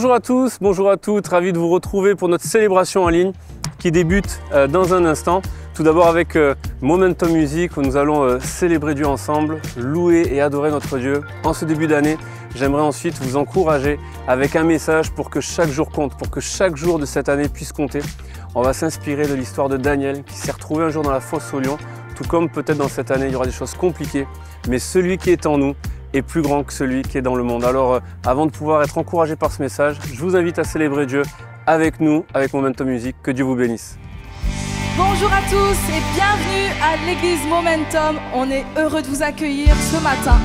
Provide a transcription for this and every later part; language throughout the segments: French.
Bonjour à tous, bonjour à toutes, ravi de vous retrouver pour notre célébration en ligne qui débute dans un instant. Tout d'abord avec Momentum Music où nous allons célébrer Dieu ensemble, louer et adorer notre Dieu. En ce début d'année, j'aimerais ensuite vous encourager avec un message pour que chaque jour compte, pour que chaque jour de cette année puisse compter. On va s'inspirer de l'histoire de Daniel qui s'est retrouvé un jour dans la fosse aux lions. Tout comme peut-être dans cette année, il y aura des choses compliquées, mais celui qui est en nous est plus grand que celui qui est dans le monde. Alors avant de pouvoir être encouragé par ce message, je vous invite à célébrer Dieu avec nous, avec Momentum Music. Que Dieu vous bénisse. Bonjour à tous et bienvenue à l'église Momentum. On est heureux de vous accueillir ce matin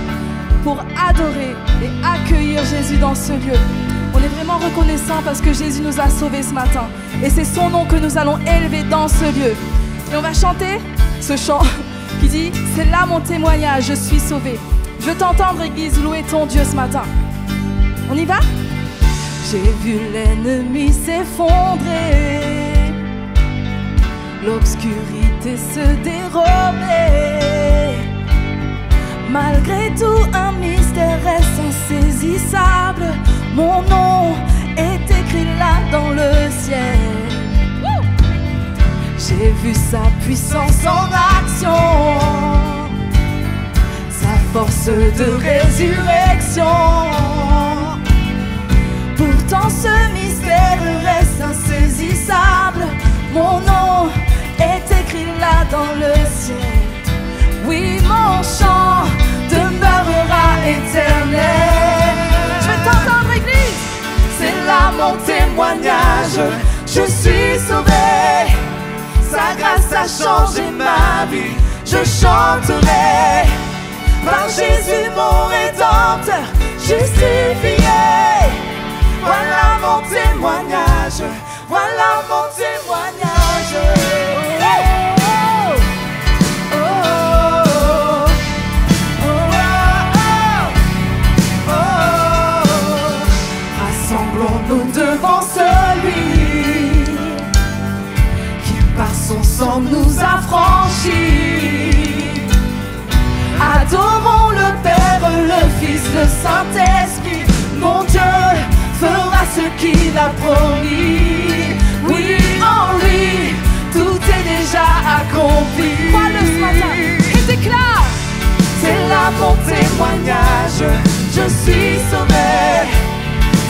pour adorer et accueillir Jésus dans ce lieu. On est vraiment reconnaissant parce que Jésus nous a sauvés ce matin. Et c'est son nom que nous allons élever dans ce lieu. Et on va chanter ce chant qui dit « C'est là mon témoignage, je suis sauvé ». Je veux t'entendre, Église, louer ton Dieu ce matin. On y va? J'ai vu l'ennemi s'effondrer, l'obscurité se dérober. Malgré tout, un mystère est insaisissable. Mon nom est écrit là dans le ciel. J'ai vu sa puissance en action, sa force de résurrection. Pourtant ce mystère reste insaisissable. Mon nom est écrit là dans le ciel. Oui, mon chant demeurera éternel. Je vais t'entendre, Église. C'est là mon témoignage. Je suis sauvé. Sa grâce a changé ma vie. Je chanterai par Jésus mon Rédempteur justifié. Voilà mon témoignage. Voilà mon témoignage. Rassemblons-nous devant celui qui par son sang nous a franchis. Adorons le Père, le Fils, le Saint-Esprit. Mon Dieu fera ce qu'il a promis. Oui, en lui, tout est déjà accompli. Crois-le ce matin et déclare. C'est là mon témoignage. Je suis sauvé.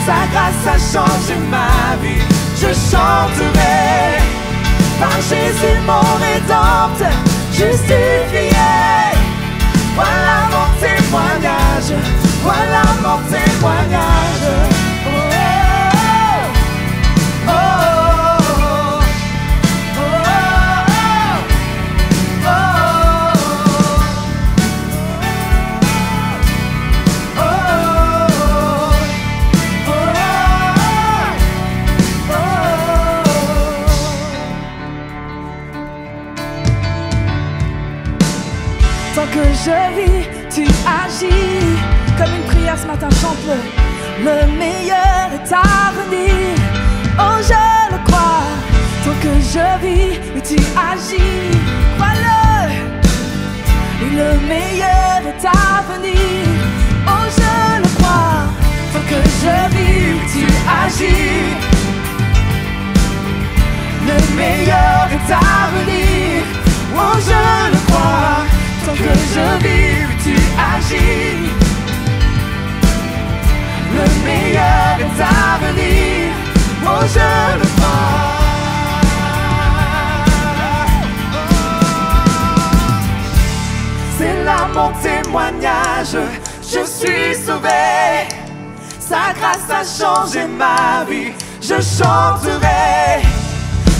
Sa grâce a changé ma vie. Je chanterai par Jésus mon Rédempteur justifié. Voilà mon témoignage. Voilà mon témoignage. Oh, oh, oh, oh, oh, oh, tant que je vis, tu agis. Comme une prière ce matin, chante-le. Le meilleur est à venir. Oh, je le crois. Tant que je vis, tu agis. Crois-le. Le meilleur est à venir. Oh, je le crois. Tant que je vis, tu agis. Le meilleur est à venir. Oh, je le crois. Tant que je vis, tu agis. Le meilleur est à venir. Oh, je le crois. C'est là mon témoignage. Je suis sauvé. Sa grâce a changé ma vie. Je chanterai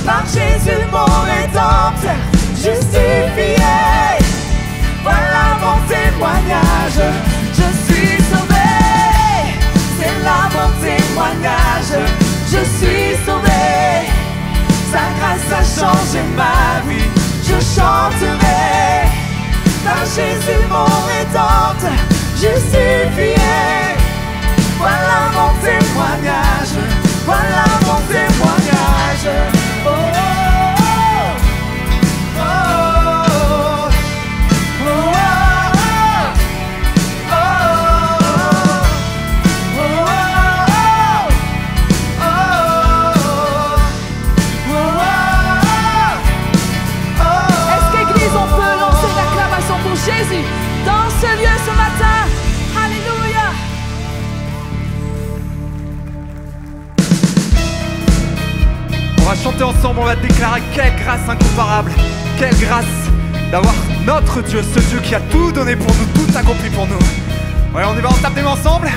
par Jésus mon Rédempteur justifié. Voilà mon témoignage. Je suis sauvé. C'est là mon témoignage. Je suis sauvé. Sa grâce a changé ma vie. Je chanterai par Jésus mon Rédempteur justifié. Voilà mon témoignage. Voilà mon témoignage. Oh, oh, oh, oh, oh, oh, oh, oh. chanter ensemble, on va déclarer quelle grâce incomparable, quelle grâce d'avoir notre Dieu, ce Dieu qui a tout donné pour nous, tout accompli pour nous. Ouais, on y va, on tape des mains ensemble.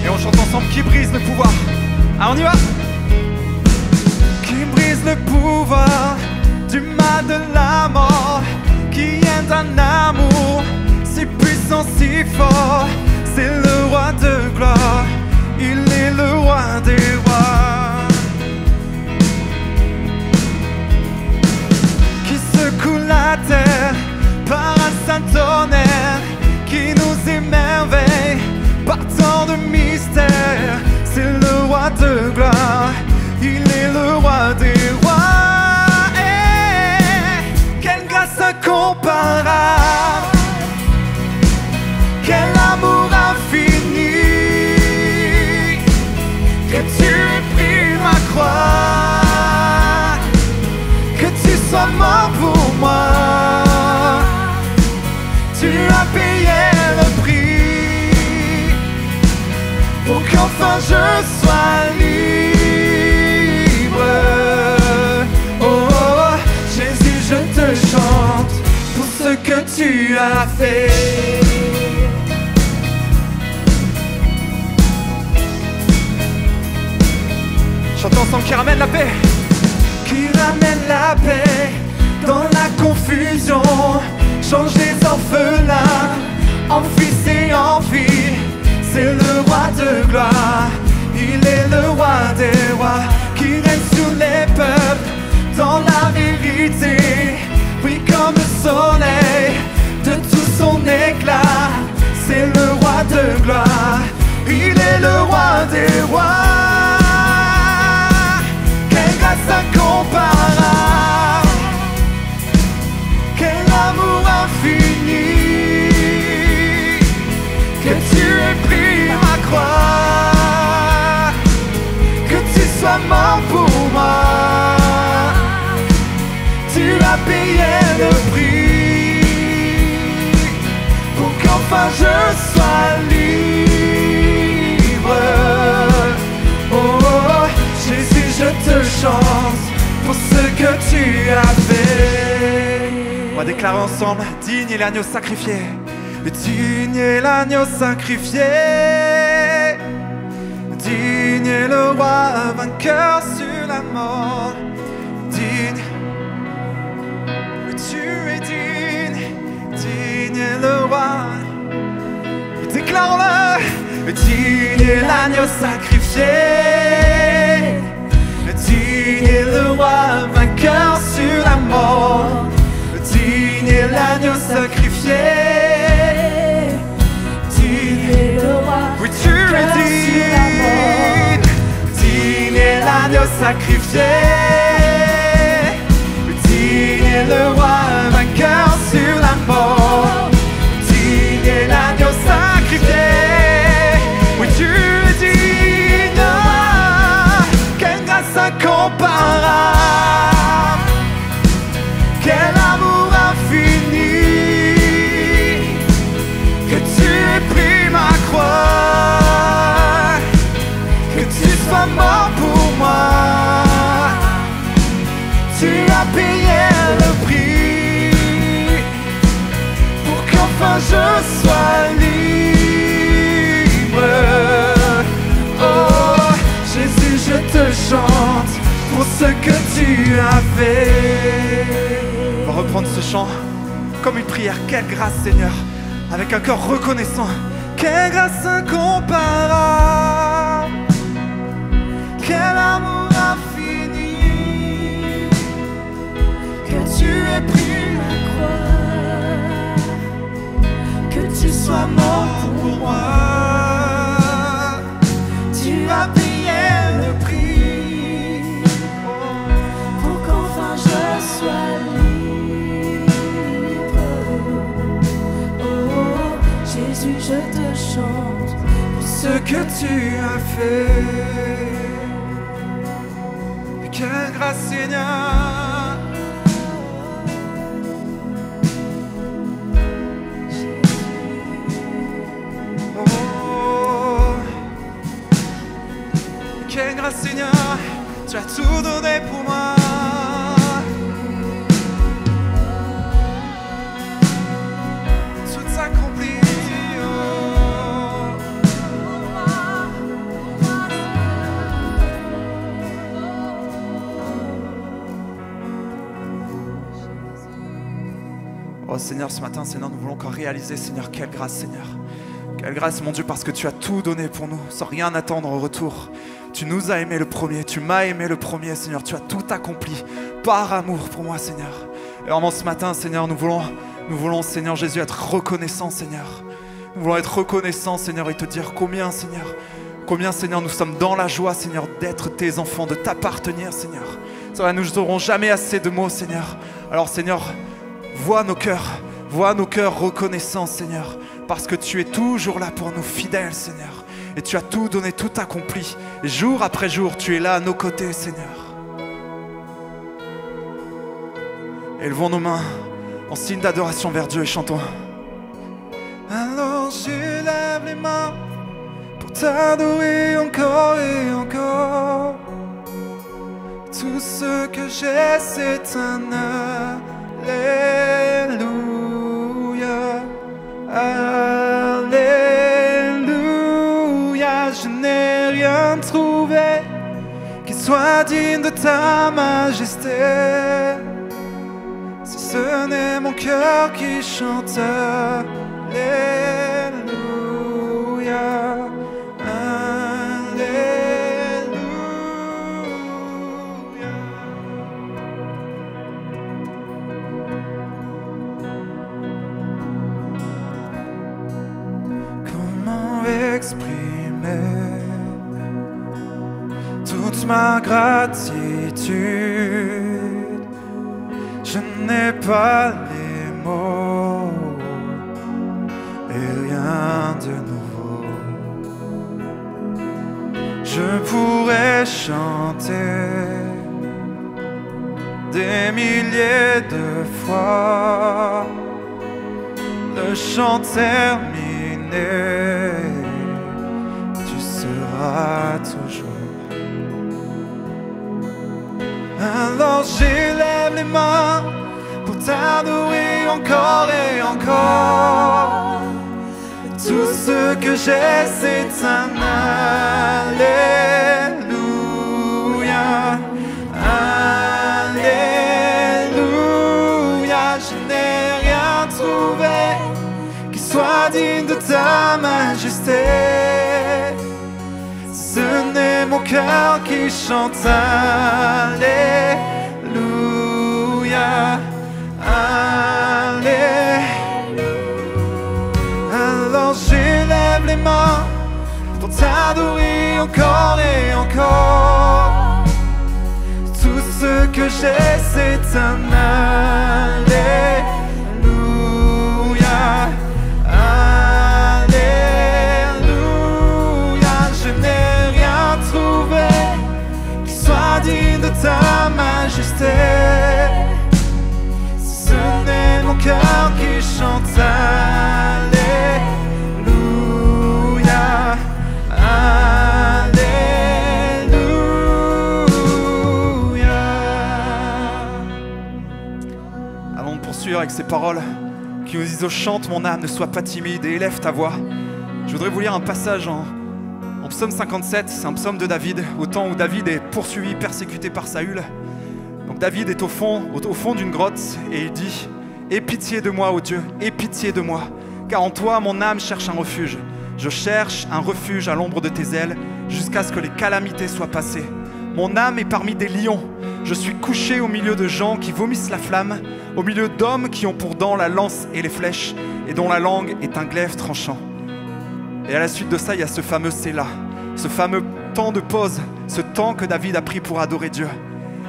Et on chante ensemble qui brise le pouvoir. Ah, on y va. Qui brise le pouvoir du mal de la mort, qui est un amour si puissant, si fort. C'est le roi de gloire, il est le roi des rois. Qui secoue la terre par un saint tonnerre, qui nous émerveille par tant de mystères. C'est le roi de gloire, il est le roi des rois. Quelle grâce incomparable, quel amour infini, que tu aies pris ma croix, que tu sois mort pour moi. Tu as payé le prix pour qu'enfin je sois libre. Oh, oh, Jésus, je te chante pour ce que tu as fait. Chantons ensemble qui ramène la paix. Qui ramène la paix dans la confusion, change les orphelins en fils et en filles. C'est le roi de gloire, il est le roi des rois, qui règne sur les peuples dans la vérité. Oui, comme le soleil de tout son éclat. C'est le roi de gloire, il est le roi des rois. Quelle grâce incomparable, quel amour infini, que tu aies pris ma croix, que tu sois mort pour moi. Tu as payé le prix pour qu'enfin je sois libre. Oh, oh, Jésus, je te chante pour ce que tu as fait. On va déclarer ensemble, digne est l'agneau sacrifié. Digne est l'agneau sacrifié, digne est le roi vainqueur sur la mort. Digne, tu es digne, digne est le roi. Déclarons-le, digne est l'agneau sacrifié, digne est le roi vainqueur sur la mort. Digne est l'agneau sacrifié. Oui, tu es digne, digne est l'agneau sacrifié, digne est le roi vainqueur sur la mort. Digne est l'agneau sacrifié. Oui, tu es digne, quelle grâce incomparable, quel amour infini, que tu aies pris ma croix, que tu sois mort pour moi. Tu as payé le prix pour qu'enfin je sois libre. Oh, Jésus, je te chante pour ce que tu as fait. On va reprendre ce chant comme une prière. Quelle grâce, Seigneur, avec un cœur reconnaissant. Quelle grâce incomparable, quel amour infini, que tu aies pris ma croix, que tu sois mort pour moi. Tu as payé le prix pour qu'enfin je sois libre. Oh, Jésus, je te chante pour ce que tu as fait. Quelle grâce, Seigneur. Oh, quelle grâce, Seigneur. Tu Oh Seigneur, ce matin, Seigneur, nous voulons encore réaliser, Seigneur, quelle grâce, Seigneur. Quelle grâce, mon Dieu, parce que tu as tout donné pour nous, sans rien attendre en retour. Tu nous as aimé le premier, tu m'as aimé le premier, Seigneur. Tu as tout accompli par amour pour moi, Seigneur. Et vraiment, ce matin, Seigneur, nous voulons, Seigneur Jésus, être reconnaissants, Seigneur. Nous voulons être reconnaissants, Seigneur, et te dire combien, Seigneur, nous sommes dans la joie, Seigneur, d'être tes enfants, de t'appartenir, Seigneur. Seigneur, nous n'aurons jamais assez de mots, Seigneur. Alors, Seigneur, vois nos cœurs reconnaissants, Seigneur, parce que tu es toujours là pour nous, fidèles, Seigneur. Et tu as tout donné, tout accompli. Et jour après jour, tu es là à nos côtés, Seigneur. Élevons nos mains en signe d'adoration vers Dieu et chantons. Alors j'élève les mains pour t'adorer encore et encore. Tout ce que j'ai, c'est un Alléluia. Alléluia. Je n'ai rien trouvé qui soit digne de ta majesté. Si ce n'est mon cœur qui chante Alléluia. Exprimer toute ma gratitude. Je n'ai pas les mots et rien de nouveau. Je pourrais chanter des milliers de fois le chant terminé. Toujours. Alors j'élève les mains pour t'adorer encore et encore. Tout ce que j'ai, c'est un Alléluia. Alléluia. Je n'ai rien trouvé qui soit digne de ta majesté. Ce n'est mon cœur qui chante Alléluia. Alléluia. Alors j'élève les mains pour t'adorer encore et encore. Tout ce que j'ai, c'est un Alléluia. Digne de ta majesté. Ce n'est mon cœur qui chante Alléluia. Alléluia. Allons poursuivre avec ces paroles qui nous disent: oh, chante mon âme, ne sois pas timide et élève ta voix. Je voudrais vous lire un passage en psaume 57, c'est un psaume de David, au temps où David est poursuivi, persécuté par Saül. Donc David est au fond d'une grotte et il dit: aie pitié de moi, ô Dieu, aie pitié de moi, car en toi mon âme cherche un refuge. Je cherche un refuge à l'ombre de tes ailes, jusqu'à ce que les calamités soient passées. Mon âme est parmi des lions, je suis couché au milieu de gens qui vomissent la flamme, au milieu d'hommes qui ont pour dents la lance et les flèches, et dont la langue est un glaive tranchant. Et à la suite de ça, il y a ce fameux Sélah, ce fameux temps de pause, ce temps que David a pris pour adorer Dieu.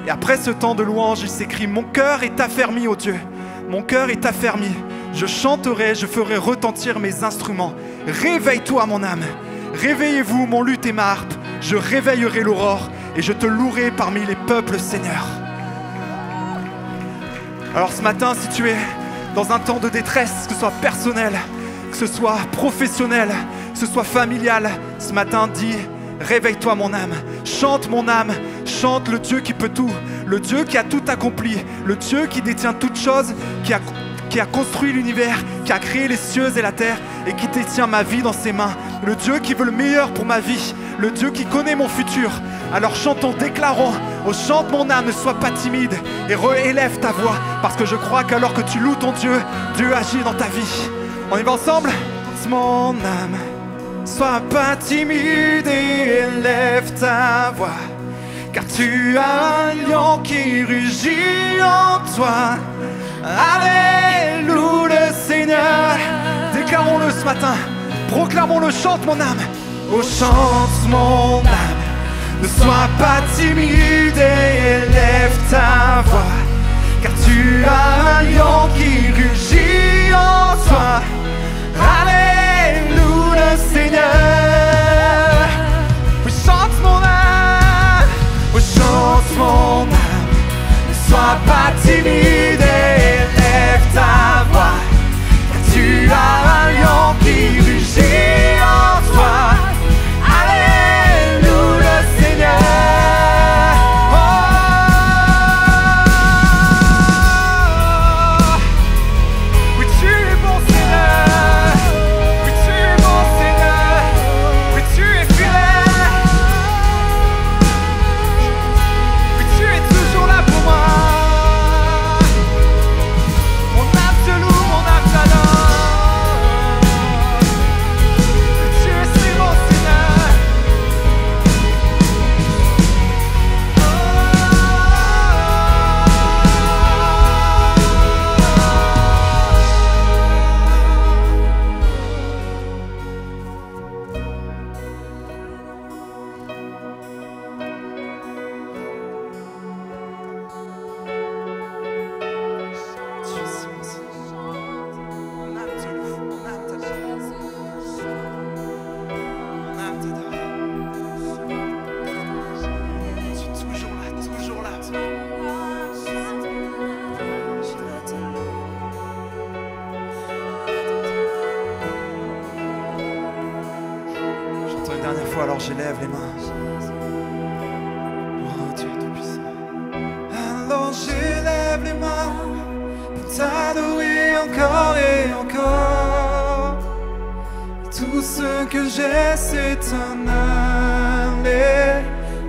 Et après ce temps de louange, il s'écrit: mon cœur est affermi, ô Dieu, mon cœur est affermi. Je chanterai, je ferai retentir mes instruments. Réveille-toi, mon âme. Réveillez-vous, mon luth et ma harpe. Je réveillerai l'aurore et je te louerai parmi les peuples, Seigneur. Alors ce matin, si tu es dans un temps de détresse, que ce soit personnel, que ce soit professionnel, que ce soit familial, ce matin, dis: réveille-toi mon âme, chante le Dieu qui peut tout, le Dieu qui a tout accompli, le Dieu qui détient toutes choses, qui a qui a construit l'univers, qui a créé les cieux et la terre et qui détient ma vie dans ses mains. Le Dieu qui veut le meilleur pour ma vie, le Dieu qui connaît mon futur. Alors chantons, déclarons, oh chante mon âme, ne sois pas timide et réélève ta voix, parce que je crois qu'alors que tu loues ton Dieu, Dieu agit dans ta vie. On y va ensemble? Mon âme, sois pas timide et élève ta voix, car tu as un lion qui rugit en toi. Alléluia le Seigneur. Déclarons-le ce matin, proclamons-le, chante mon âme. Oh chante mon âme, ne sois pas timide et élève ta voix, car tu as un lion qui rugit en toi. Alléluia le Seigneur. Oui, chante mon âme, oui, chante mon âme, ne sois pas timide et élève ta voix, car tu as un lion qui rugit en toi. Alors j'élève les mains. Oh Dieu tout-puissant. Alors j'élève les mains pour t'adorer encore et encore. Tout ce que j'ai, c'est un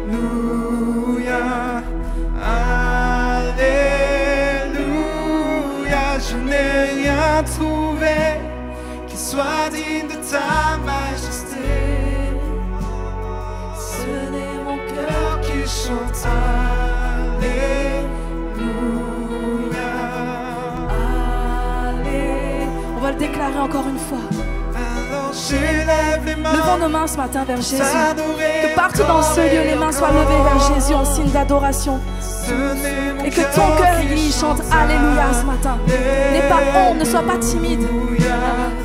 Alléluia. Alléluia. Je n'ai rien trouvé qui soit digne de ta majesté. Chante Alléluia. Allez. On va le déclarer encore une fois. Alors j'élève les mains. Levons nos mains ce matin vers Jésus. Que partout dans ce lieu, les mains soient levées vers Jésus en signe d'adoration. Et que ton cœur y chante Alléluia ce matin. N'aie pas honte, ne sois pas timide.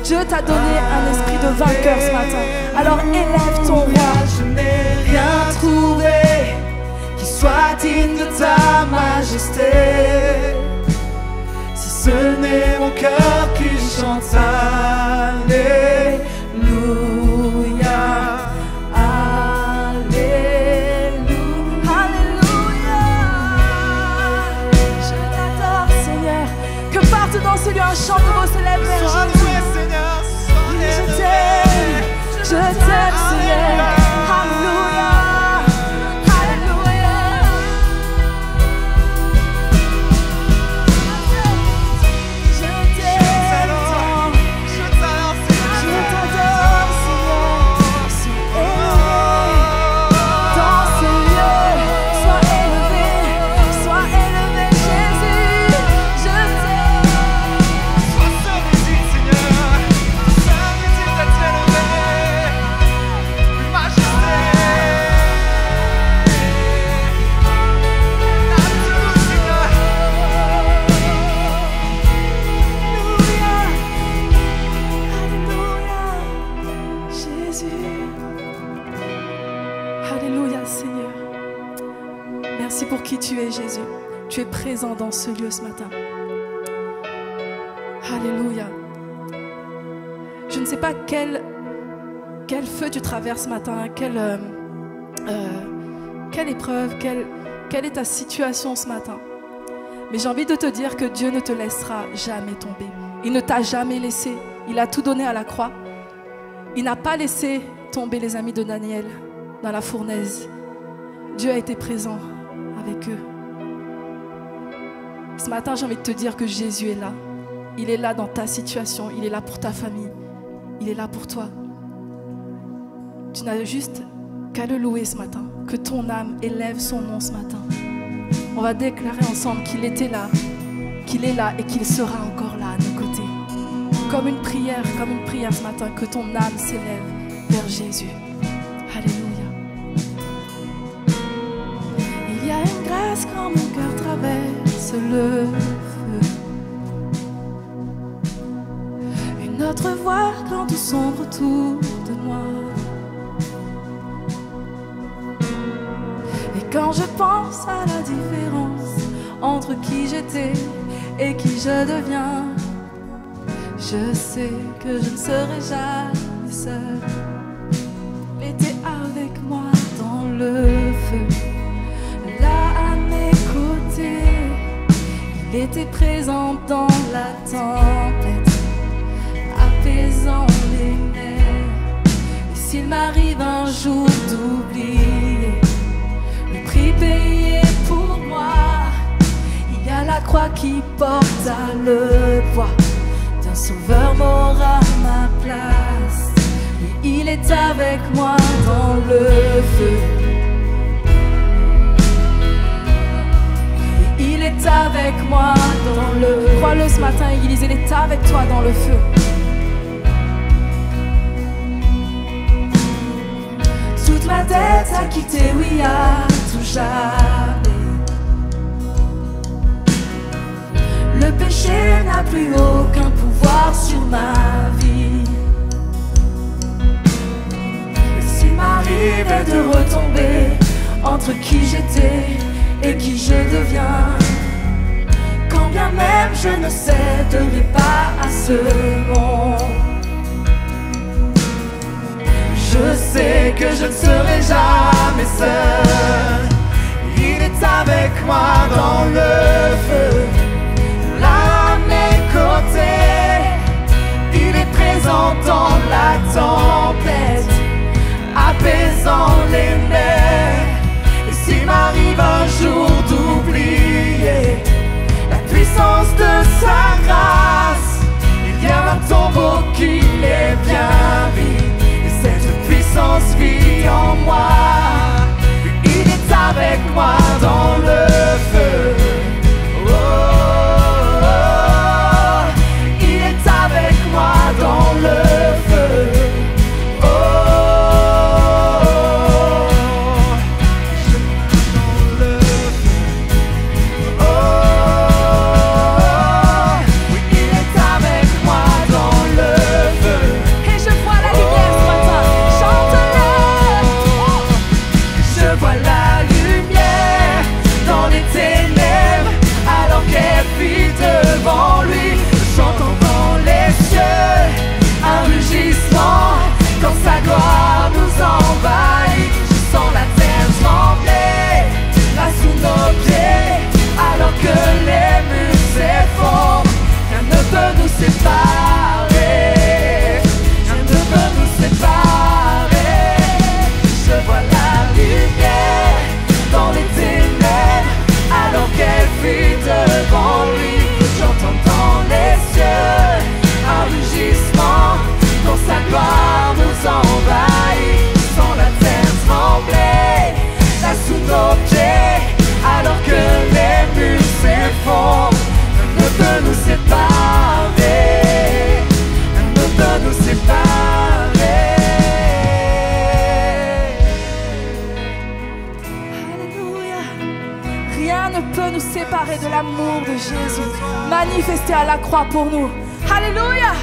Dieu t'a donné un esprit de vainqueur ce matin. Alors élève ton roi. Je n'ai rien trouvé qui soit digne de ta majesté, si ce n'est mon cœur qui chante Alléluia. Alléluia. Alléluia. Je t'adore Seigneur. Que partout dans ce lieu un chant nouveau s'élève vers Jésus. Je t'aime, Seigneur. Alléluia. Tu es Jésus, tu es présent dans ce lieu ce matin. Alléluia. Je ne sais pas quel feu tu traverses ce matin, quelle épreuve, quelle est ta situation ce matin. Mais j'ai envie de te dire que Dieu ne te laissera jamais tomber. Il ne t'a jamais laissé. Il a tout donné à la croix. Il n'a pas laissé tomber les amis de Daniel dans la fournaise. Dieu a été présent avec eux. Ce matin, j'ai envie de te dire que Jésus est là. Il est là dans ta situation. Il est là pour ta famille. Il est là pour toi. Tu n'as juste qu'à le louer ce matin. Que ton âme élève son nom ce matin. On va déclarer ensemble qu'il était là, qu'il est là et qu'il sera encore là à nos côtés. Comme une prière ce matin, que ton âme s'élève vers Jésus. Alléluia. Il y a une grâce quand mon cœur traverse le feu. Une autre voix quand tout sombre autour de moi. Et quand je pense à la différence entre qui j'étais et qui je deviens, je sais que je ne serai jamais seule. Il était avec moi dans le feu, là à mes côtés. Il était présent dans la tempête, apaisant les nerfs. Et s'il m'arrive un jour d'oublier le prix payé pour moi, il y a la croix qui porte le poids d'un sauveur mort à ma place. Et il est avec moi dans le feu. Et il est avec moi dans le... Crois-le ce matin, Église, il est avec toi dans le feu. Toute ma dette à quitter, oui, à tout jamais. Le péché n'a plus aucun pouvoir sur ma vie. Et s'il m'arrivait de retomber entre qui j'étais et qui je deviens, quand bien même je ne céderai pas à ce monde, je sais que je ne serai jamais seul. Il est avec moi dans le feu, là à mes côtés. Il est présent dans la tempête, apaisant les nerfs. Et s'il m'arrive un jour d'oublier la puissance de sa grâce, il y a un tombeau qui est bien vide. Cette puissance vit en moi. Il est avec moi dans le feu. Oh, oh, oh. Il est avec moi dans le feu. Oh, oh, oh. Je marche dans le feu. Oh, oh, oh. Oui, il est avec moi dans le feu. Et je vois la lumière. Je vois la lumière dans les ténèbres, alors qu'elle vit devant lui. J'entends dans les cieux un rugissement quand sa gloire nous envahit. Je sens la terre trembler là sous nos pieds, alors que les murs s'effondrent. Rien ne peut nous séparer, rien ne peut nous séparer. Je vois la lumière dans les ténèbres, alors qu'elle vit devant lui. J'entends dans les cieux un rugissement quand sa gloire nous envahit. Sans la terre trembler là sous nos pieds, alors que les murs s'effondrent. Rien ne peut nous séparer, rien ne peut nous séparer. Rien ne peut nous séparer de l'amour de Jésus manifesté à la croix pour nous. Alléluia.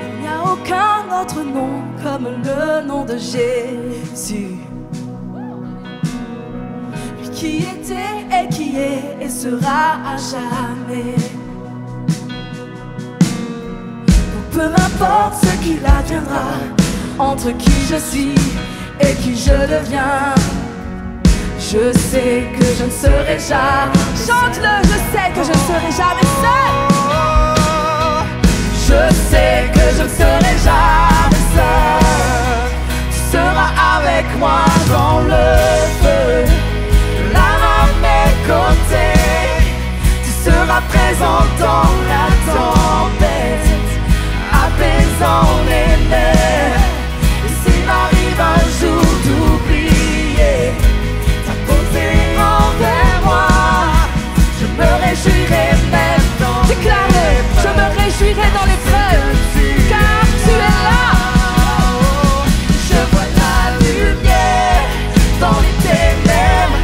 Il n'y a aucun autre nom comme le nom de Jésus. Lui qui était et qui est et sera à jamais. Donc peu m'importe ce qu'il adviendra, entre qui je suis et qui je deviens, Je sais que je ne serai jamais. Chante-le, je sais que je ne serai jamais seul. Je sais que je ne serai jamais seul. Tu seras avec moi dans le feu, là à mes côtés. Tu seras présent dans la tempête, apaisant les mers. Et s'il m'arrive un jour d'oublier ta beauté envers moi, je me réjouirai même dans Déclare-le, je me réjouirai dans l'épreuve, car tu es là. Je vois la lumière dans les ténèbres,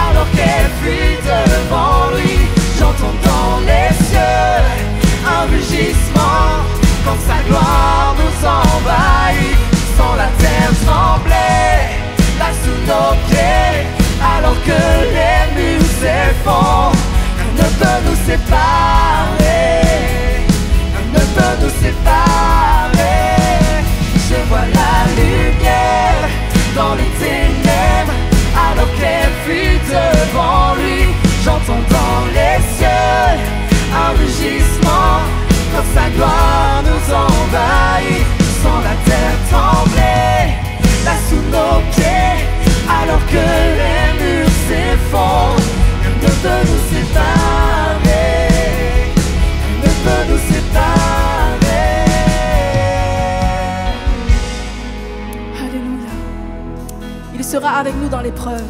alors qu'elle fuit devant lui. J'entends dans les cieux un rugissement quand sa gloire nous envahit. Sans la terre trembler là sous nos pieds, alors que les murs s'effondrent. Rien ne peut nous séparer, rien ne peut nous séparer. Je vois la lumière dans les ténèbres, alors qu'elle fuit devant lui. J'entends dans les cieux un rugissement quand sa gloire nous envahit. Sans la terre trembler là sous nos pieds, alors que les murs s'effondrent. Rien ne peut nous séparer, rien ne peut nous séparer. Alléluia. Il sera avec nous dans l'épreuve.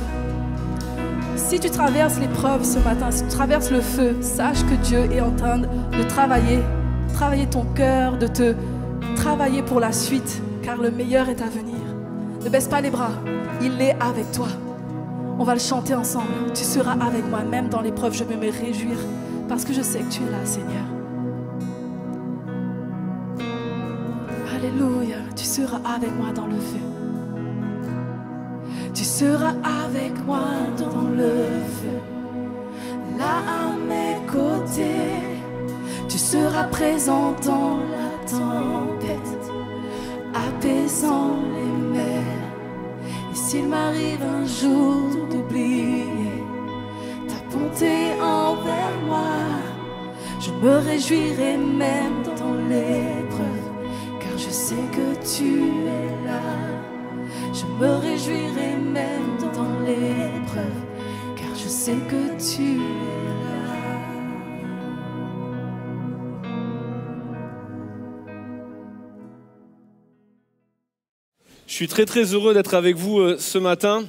Si tu traverses l'épreuve ce matin, si tu traverses le feu, sache que Dieu est en train de travailler ton cœur, de te travailler pour la suite, car le meilleur est à venir. Ne baisse pas les bras, il est avec toi. On va le chanter ensemble. Tu seras avec moi, même dans l'épreuve, je vais me réjouir, parce que je sais que tu es là, Seigneur. Alléluia, tu seras avec moi dans le feu. Tu seras avec moi dans le feu, là à mes côtés. Tu seras présent dans la tempête, apaisant les mers. Et s'il m'arrive un jour d'oublier ta bonté envers moi, je me réjouirai même dans l'épreuve, car je sais que tu es là. Je me réjouirai même dans l'épreuve, car je sais que tu es là. Je suis très très heureux d'être avec vous ce matin.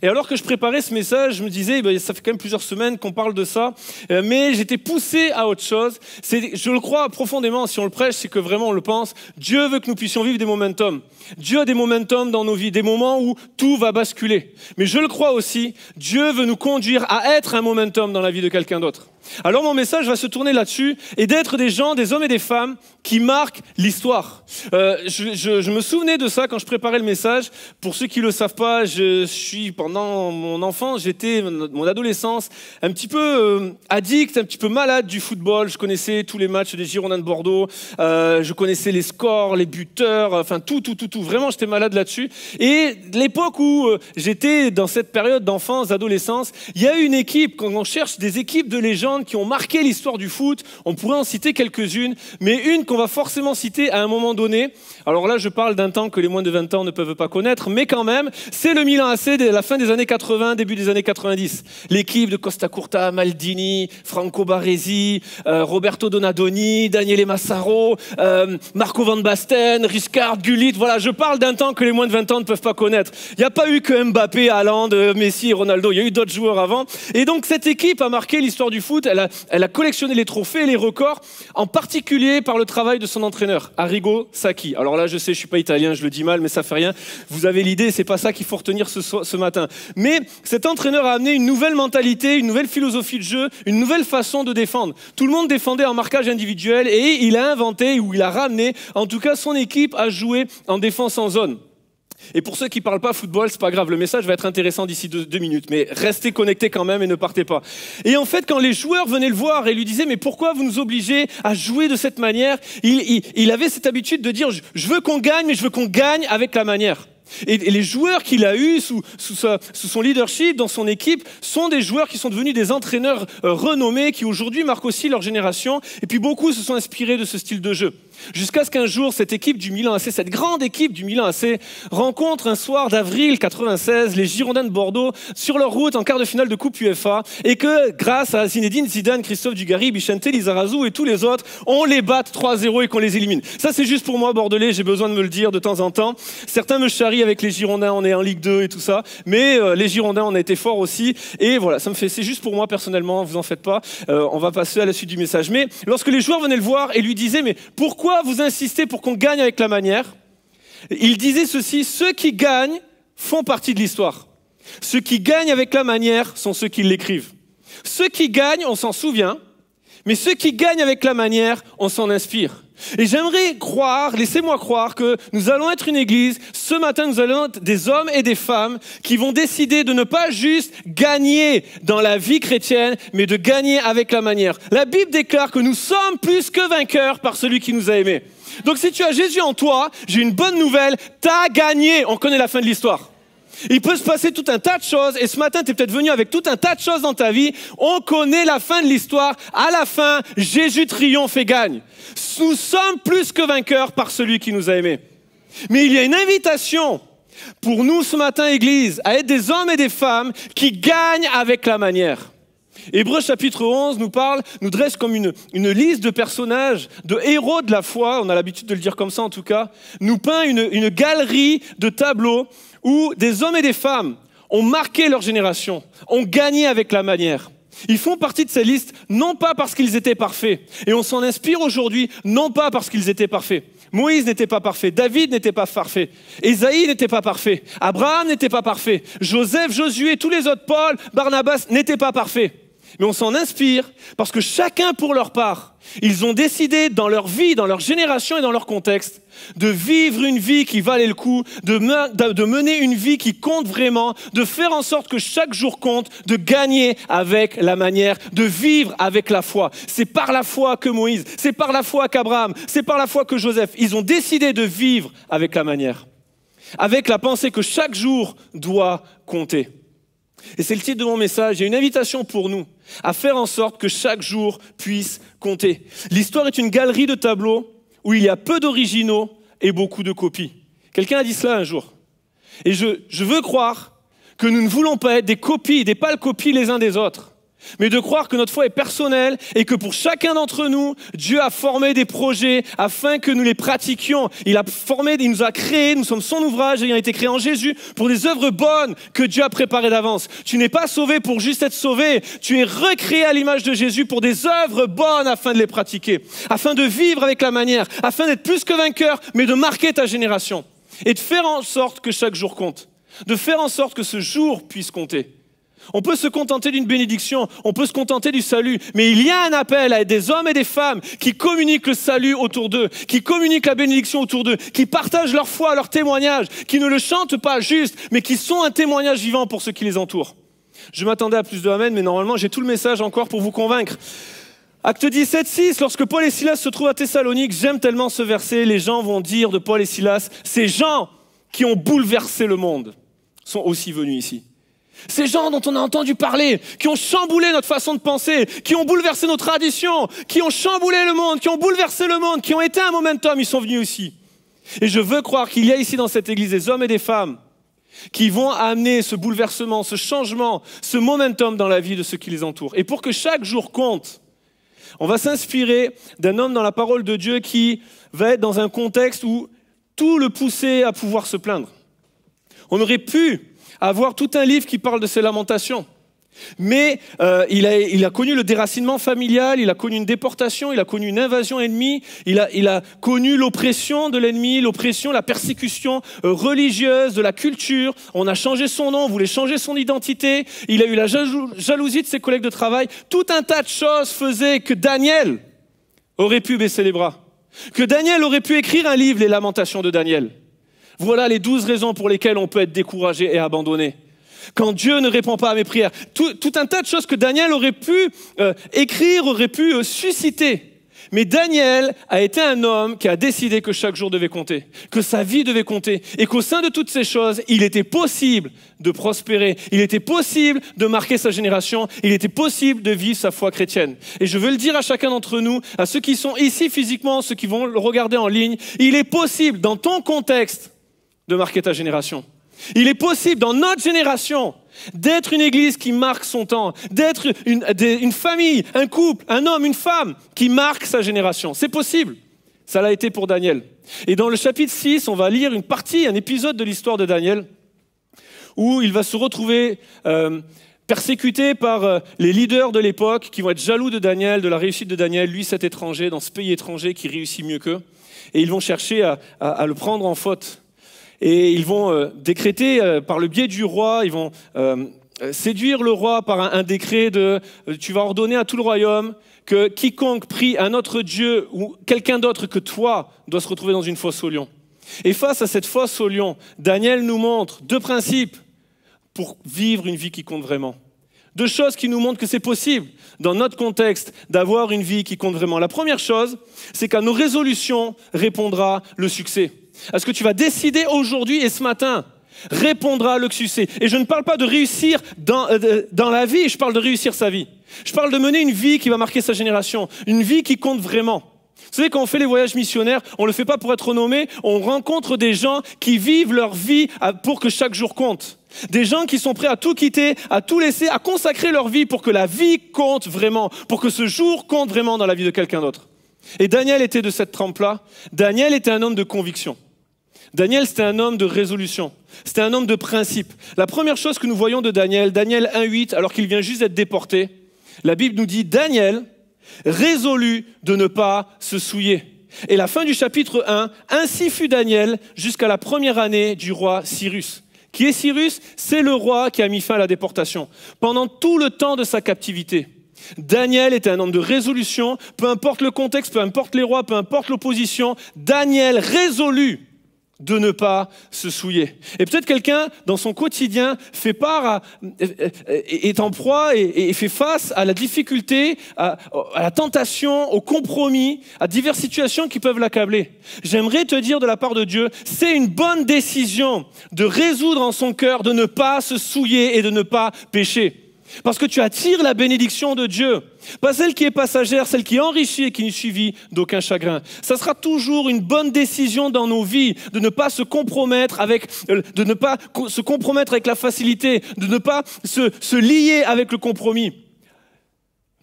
Et alors que je préparais ce message, je me disais, ça fait quand même plusieurs semaines qu'on parle de ça, mais j'étais poussé à autre chose. Je le crois profondément, si on le prêche, c'est que vraiment on le pense. Dieu veut que nous puissions vivre des momentum. Dieu a des momentum dans nos vies, des moments où tout va basculer. Mais je le crois aussi, Dieu veut nous conduire à être un momentum dans la vie de quelqu'un d'autre. Alors mon message va se tourner là-dessus et d'être des gens, des hommes et des femmes qui marquent l'histoire. Je me souvenais de ça quand je préparais le message. Pour ceux qui ne le savent pas, pendant mon enfance, mon adolescence, un petit peu addict, un petit peu malade du football. Je connaissais tous les matchs des Girondins de Bordeaux, je connaissais les scores, les buteurs, enfin tout. Vraiment, j'étais malade là-dessus. Et l'époque où j'étais dans cette période d'enfance, d'adolescence, il y a eu une équipe, quand on cherche des équipes de légendes qui ont marqué l'histoire du foot, on pourrait en citer quelques-unes, mais une qu'on va forcément citer à un moment donné. Alors là, je parle d'un temps que les moins de 20 ans ne peuvent pas connaître, mais quand même, c'est le Milan AC de la fin des années 80, début des années 90. L'équipe de Costa Curta, Maldini, Franco Baresi, Roberto Donadoni, Daniele Massaro, Marco Van Basten, Rijkaard, Gullit. Voilà, je parle d'un temps que les moins de 20 ans ne peuvent pas connaître. Il n'y a pas eu que Mbappé, Haaland, Messi et Ronaldo, il y a eu d'autres joueurs avant. Et donc cette équipe a marqué l'histoire du foot, elle a collectionné les trophées et les records, en particulier par le travail de son entraîneur, Arrigo Sacchi. Alors là, je sais, je suis pas italien, je le dis mal, mais ça fait rien. Vous avez l'idée, c'est pas ça qu'il faut retenir ce matin. Mais cet entraîneur a amené une nouvelle mentalité, une nouvelle philosophie de jeu, une nouvelle façon de défendre. Tout le monde défendait en marquage individuel et il a inventé, ou il a ramené, en tout cas son équipe à jouer en défense en zone. Et pour ceux qui ne parlent pas football, c'est pas grave, le message va être intéressant d'ici 2 minutes, mais restez connectés quand même et ne partez pas. Et en fait, quand les joueurs venaient le voir et lui disaient « mais pourquoi vous nous obligez à jouer de cette manière ?» il avait cette habitude de dire « je veux qu'on gagne, mais je veux qu'on gagne avec la manière ». Et les joueurs qu'il a eus sous son leadership, dans son équipe, sont des joueurs qui sont devenus des entraîneurs renommés, qui aujourd'hui marquent aussi leur génération. Et puis beaucoup se sont inspirés de ce style de jeu. Jusqu'à ce qu'un jour, cette équipe du Milan AC, cette grande équipe du Milan AC, rencontre un soir d'avril 96 les Girondins de Bordeaux sur leur route en quart de finale de Coupe UEFA, et que grâce à Zinedine Zidane, Christophe Dugarry, Vicente Lizarazu et tous les autres, on les batte 3-0 et qu'on les élimine. Ça, c'est juste pour moi, Bordelais, j'ai besoin de me le dire de temps en temps. Certains me charrient avec les Girondins, on est en Ligue 2 et tout ça, mais les Girondins, on a été forts aussi, et voilà, c'est juste pour moi personnellement, vous en faites pas, on va passer à la suite du message. Mais lorsque les joueurs venaient le voir et lui disaient, mais pourquoi vous insistez pour qu'on gagne avec la manière? Il disait ceci: ceux qui gagnent font partie de l'histoire. Ceux qui gagnent avec la manière sont ceux qui l'écrivent. Ceux qui gagnent, on s'en souvient, mais ceux qui gagnent avec la manière, on s'en inspire. Et j'aimerais croire, laissez-moi croire que nous allons être une église, ce matin nous allons être des hommes et des femmes qui vont décider de ne pas juste gagner dans la vie chrétienne, mais de gagner avec la manière. La Bible déclare que nous sommes plus que vainqueurs par celui qui nous a aimés. Donc si tu as Jésus en toi, j'ai une bonne nouvelle, t'as gagné. On connaît la fin de l'histoire. Il peut se passer tout un tas de choses, et ce matin, tu es peut-être venu avec tout un tas de choses dans ta vie. On connaît la fin de l'histoire. À la fin, Jésus triomphe et gagne. Nous sommes plus que vainqueurs par celui qui nous a aimés. Mais il y a une invitation pour nous ce matin, Église, à être des hommes et des femmes qui gagnent avec la manière. Hébreux chapitre 11 nous dresse comme une liste de personnages, de héros de la foi, on a l'habitude de le dire comme ça en tout cas, nous peint une galerie de tableaux où des hommes et des femmes ont marqué leur génération, ont gagné avec la manière. Ils font partie de ces listes, non pas parce qu'ils étaient parfaits, et on s'en inspire aujourd'hui, non pas parce qu'ils étaient parfaits. Moïse n'était pas parfait, David n'était pas parfait, Ésaïe n'était pas parfait, Abraham n'était pas parfait, Joseph, Josué, tous les autres, Paul, Barnabas n'étaient pas parfaits. Mais on s'en inspire parce que chacun pour leur part, ils ont décidé dans leur vie, dans leur génération et dans leur contexte, de vivre une vie qui valait le coup, de mener une vie qui compte vraiment, de faire en sorte que chaque jour compte, de gagner avec la manière, de vivre avec la foi. C'est par la foi que Moïse, c'est par la foi qu'Abraham, c'est par la foi que Joseph, ils ont décidé de vivre avec la manière, avec la pensée que chaque jour doit compter. Et c'est le titre de mon message. Il y a une invitation pour nous à faire en sorte que chaque jour puisse compter. L'histoire est une galerie de tableaux où il y a peu d'originaux et beaucoup de copies. Quelqu'un a dit cela un jour. Et je veux croire que nous ne voulons pas être des copies, des pâles copies les uns des autres, mais de croire que notre foi est personnelle et que pour chacun d'entre nous, Dieu a formé des projets afin que nous les pratiquions. Il nous a créés, nous sommes son ouvrage ayant été créé en Jésus pour des œuvres bonnes que Dieu a préparées d'avance. Tu n'es pas sauvé pour juste être sauvé, tu es recréé à l'image de Jésus pour des œuvres bonnes afin de les pratiquer, afin de vivre avec la manière, afin d'être plus que vainqueur, mais de marquer ta génération et de faire en sorte que chaque jour compte, de faire en sorte que ce jour puisse compter. On peut se contenter d'une bénédiction, on peut se contenter du salut, mais il y a un appel à être des hommes et des femmes qui communiquent le salut autour d'eux, qui communiquent la bénédiction autour d'eux, qui partagent leur foi, leur témoignage, qui ne le chantent pas juste, mais qui sont un témoignage vivant pour ceux qui les entourent. Je m'attendais à plus de amen, mais normalement j'ai tout le message encore pour vous convaincre. Acte 17, 6, lorsque Paul et Silas se trouvent à Thessalonique, j'aime tellement ce verset, les gens vont dire de Paul et Silas, ces gens qui ont bouleversé le monde sont aussi venus ici. Ces gens dont on a entendu parler, qui ont chamboulé notre façon de penser, qui ont bouleversé nos traditions, qui ont chamboulé le monde, qui ont bouleversé le monde, qui ont été un momentum, ils sont venus aussi. Et je veux croire qu'il y a ici dans cette église des hommes et des femmes qui vont amener ce bouleversement, ce changement, ce momentum dans la vie de ceux qui les entourent. Et pour que chaque jour compte, on va s'inspirer d'un homme dans la parole de Dieu qui va être dans un contexte où tout le poussait à pouvoir se plaindre. On aurait pu avoir tout un livre qui parle de ses lamentations. Mais il a connu le déracinement familial, il a connu une déportation, il a connu une invasion ennemie, il a connu l'oppression de l'ennemi, l'oppression, la persécution religieuse, de la culture. On a changé son nom, on voulait changer son identité. Il a eu la jalousie de ses collègues de travail. Tout un tas de choses faisaient que Daniel aurait pu baisser les bras. Que Daniel aurait pu écrire un livre, les lamentations de Daniel. Voilà les 12 raisons pour lesquelles on peut être découragé et abandonné. Quand Dieu ne répond pas à mes prières. Tout un tas de choses que Daniel aurait pu écrire, aurait pu susciter. Mais Daniel a été un homme qui a décidé que chaque jour devait compter, que sa vie devait compter, et qu'au sein de toutes ces choses, il était possible de prospérer, il était possible de marquer sa génération, il était possible de vivre sa foi chrétienne. Et je veux le dire à chacun d'entre nous, à ceux qui sont ici physiquement, ceux qui vont le regarder en ligne, il est possible, dans ton contexte, de marquer ta génération. Il est possible, dans notre génération, d'être une église qui marque son temps, d'être une famille, un couple, un homme, une femme qui marque sa génération. C'est possible. Ça l'a été pour Daniel. Et dans le chapitre 6, on va lire une partie, un épisode de l'histoire de Daniel, où il va se retrouver persécuté par les leaders de l'époque qui vont être jaloux de Daniel, de la réussite de Daniel, lui cet étranger, dans ce pays étranger qui réussit mieux qu'eux. Et ils vont chercher à le prendre en faute. Et ils vont décréter par le biais du roi, ils vont séduire le roi par un décret de tu vas ordonner à tout le royaume que quiconque prie un autre Dieu ou quelqu'un d'autre que toi doit se retrouver dans une fosse aux lions. Et face à cette fosse aux lions, Daniel nous montre 2 principes pour vivre une vie qui compte vraiment. 2 choses qui nous montrent que c'est possible, dans notre contexte, d'avoir une vie qui compte vraiment. La première chose, c'est qu'à nos résolutions répondra le succès. À ce que tu vas décider aujourd'hui et ce matin, répondra le succès. Et je ne parle pas de réussir dans la vie, je parle de réussir sa vie. Je parle de mener une vie qui va marquer sa génération, une vie qui compte vraiment. Vous savez, quand on fait les voyages missionnaires, on ne le fait pas pour être renommé, on rencontre des gens qui vivent leur vie pour que chaque jour compte. Des gens qui sont prêts à tout quitter, à tout laisser, à consacrer leur vie pour que la vie compte vraiment, pour que ce jour compte vraiment dans la vie de quelqu'un d'autre. Et Daniel était de cette trempe-là. Daniel était un homme de conviction. Daniel, c'était un homme de résolution. C'était un homme de principe. La première chose que nous voyons de Daniel, Daniel 1,8, alors qu'il vient juste d'être déporté, la Bible nous dit « Daniel, résolu de ne pas se souiller ». Et la fin du chapitre 1, « Ainsi fut Daniel jusqu'à la première année du roi Cyrus ». Qui est Cyrus? C'est le roi qui a mis fin à la déportation. Pendant tout le temps de sa captivité, Daniel était un homme de résolution, peu importe le contexte, peu importe les rois, peu importe l'opposition, Daniel résolu de ne pas se souiller. Et peut-être quelqu'un, dans son quotidien, fait part est en proie et fait face à la difficulté, à la tentation, au compromis, à diverses situations qui peuvent l'accabler. J'aimerais te dire de la part de Dieu, c'est une bonne décision de résoudre en son cœur de ne pas se souiller et de ne pas pécher. Parce que tu attires la bénédiction de Dieu. Pas celle qui est passagère, celle qui enrichit et qui n'est suivie d'aucun chagrin. Ça sera toujours une bonne décision dans nos vies de ne pas se compromettre avec la facilité, de ne pas se lier avec le compromis.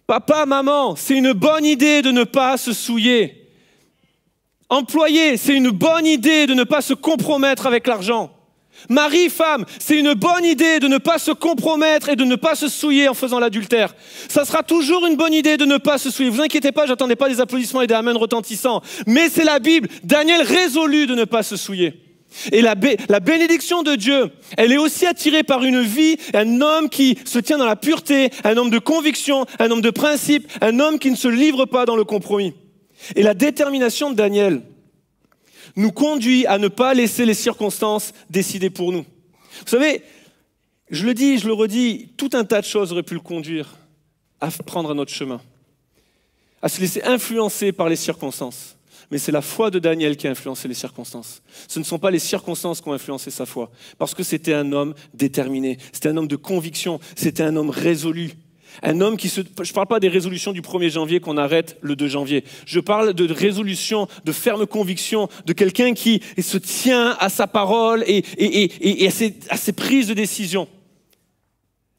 Papa, maman, c'est une bonne idée de ne pas se souiller. Employé, c'est une bonne idée de ne pas se compromettre avec l'argent. Mari, femme, c'est une bonne idée de ne pas se compromettre et de ne pas se souiller en faisant l'adultère. Ça sera toujours une bonne idée de ne pas se souiller. Vous inquiétez pas, j'attendais pas des applaudissements et des amens retentissants. Mais c'est la Bible. Daniel résolu de ne pas se souiller. Et la bénédiction de Dieu, elle est aussi attirée par une vie, un homme qui se tient dans la pureté, un homme de conviction, un homme de principe, un homme qui ne se livre pas dans le compromis. Et la détermination de Daniel nous conduit à ne pas laisser les circonstances décider pour nous. Vous savez, je le dis, je le redis, tout un tas de choses auraient pu le conduire à prendre un autre chemin, à se laisser influencer par les circonstances. Mais c'est la foi de Daniel qui a influencé les circonstances. Ce ne sont pas les circonstances qui ont influencé sa foi, parce que c'était un homme déterminé, c'était un homme de conviction, c'était un homme résolu. Un homme je ne parle pas des résolutions du 1er janvier qu'on arrête le 2 janvier. Je parle de résolutions, de ferme conviction, de quelqu'un qui se tient à sa parole et à ses prises de décision.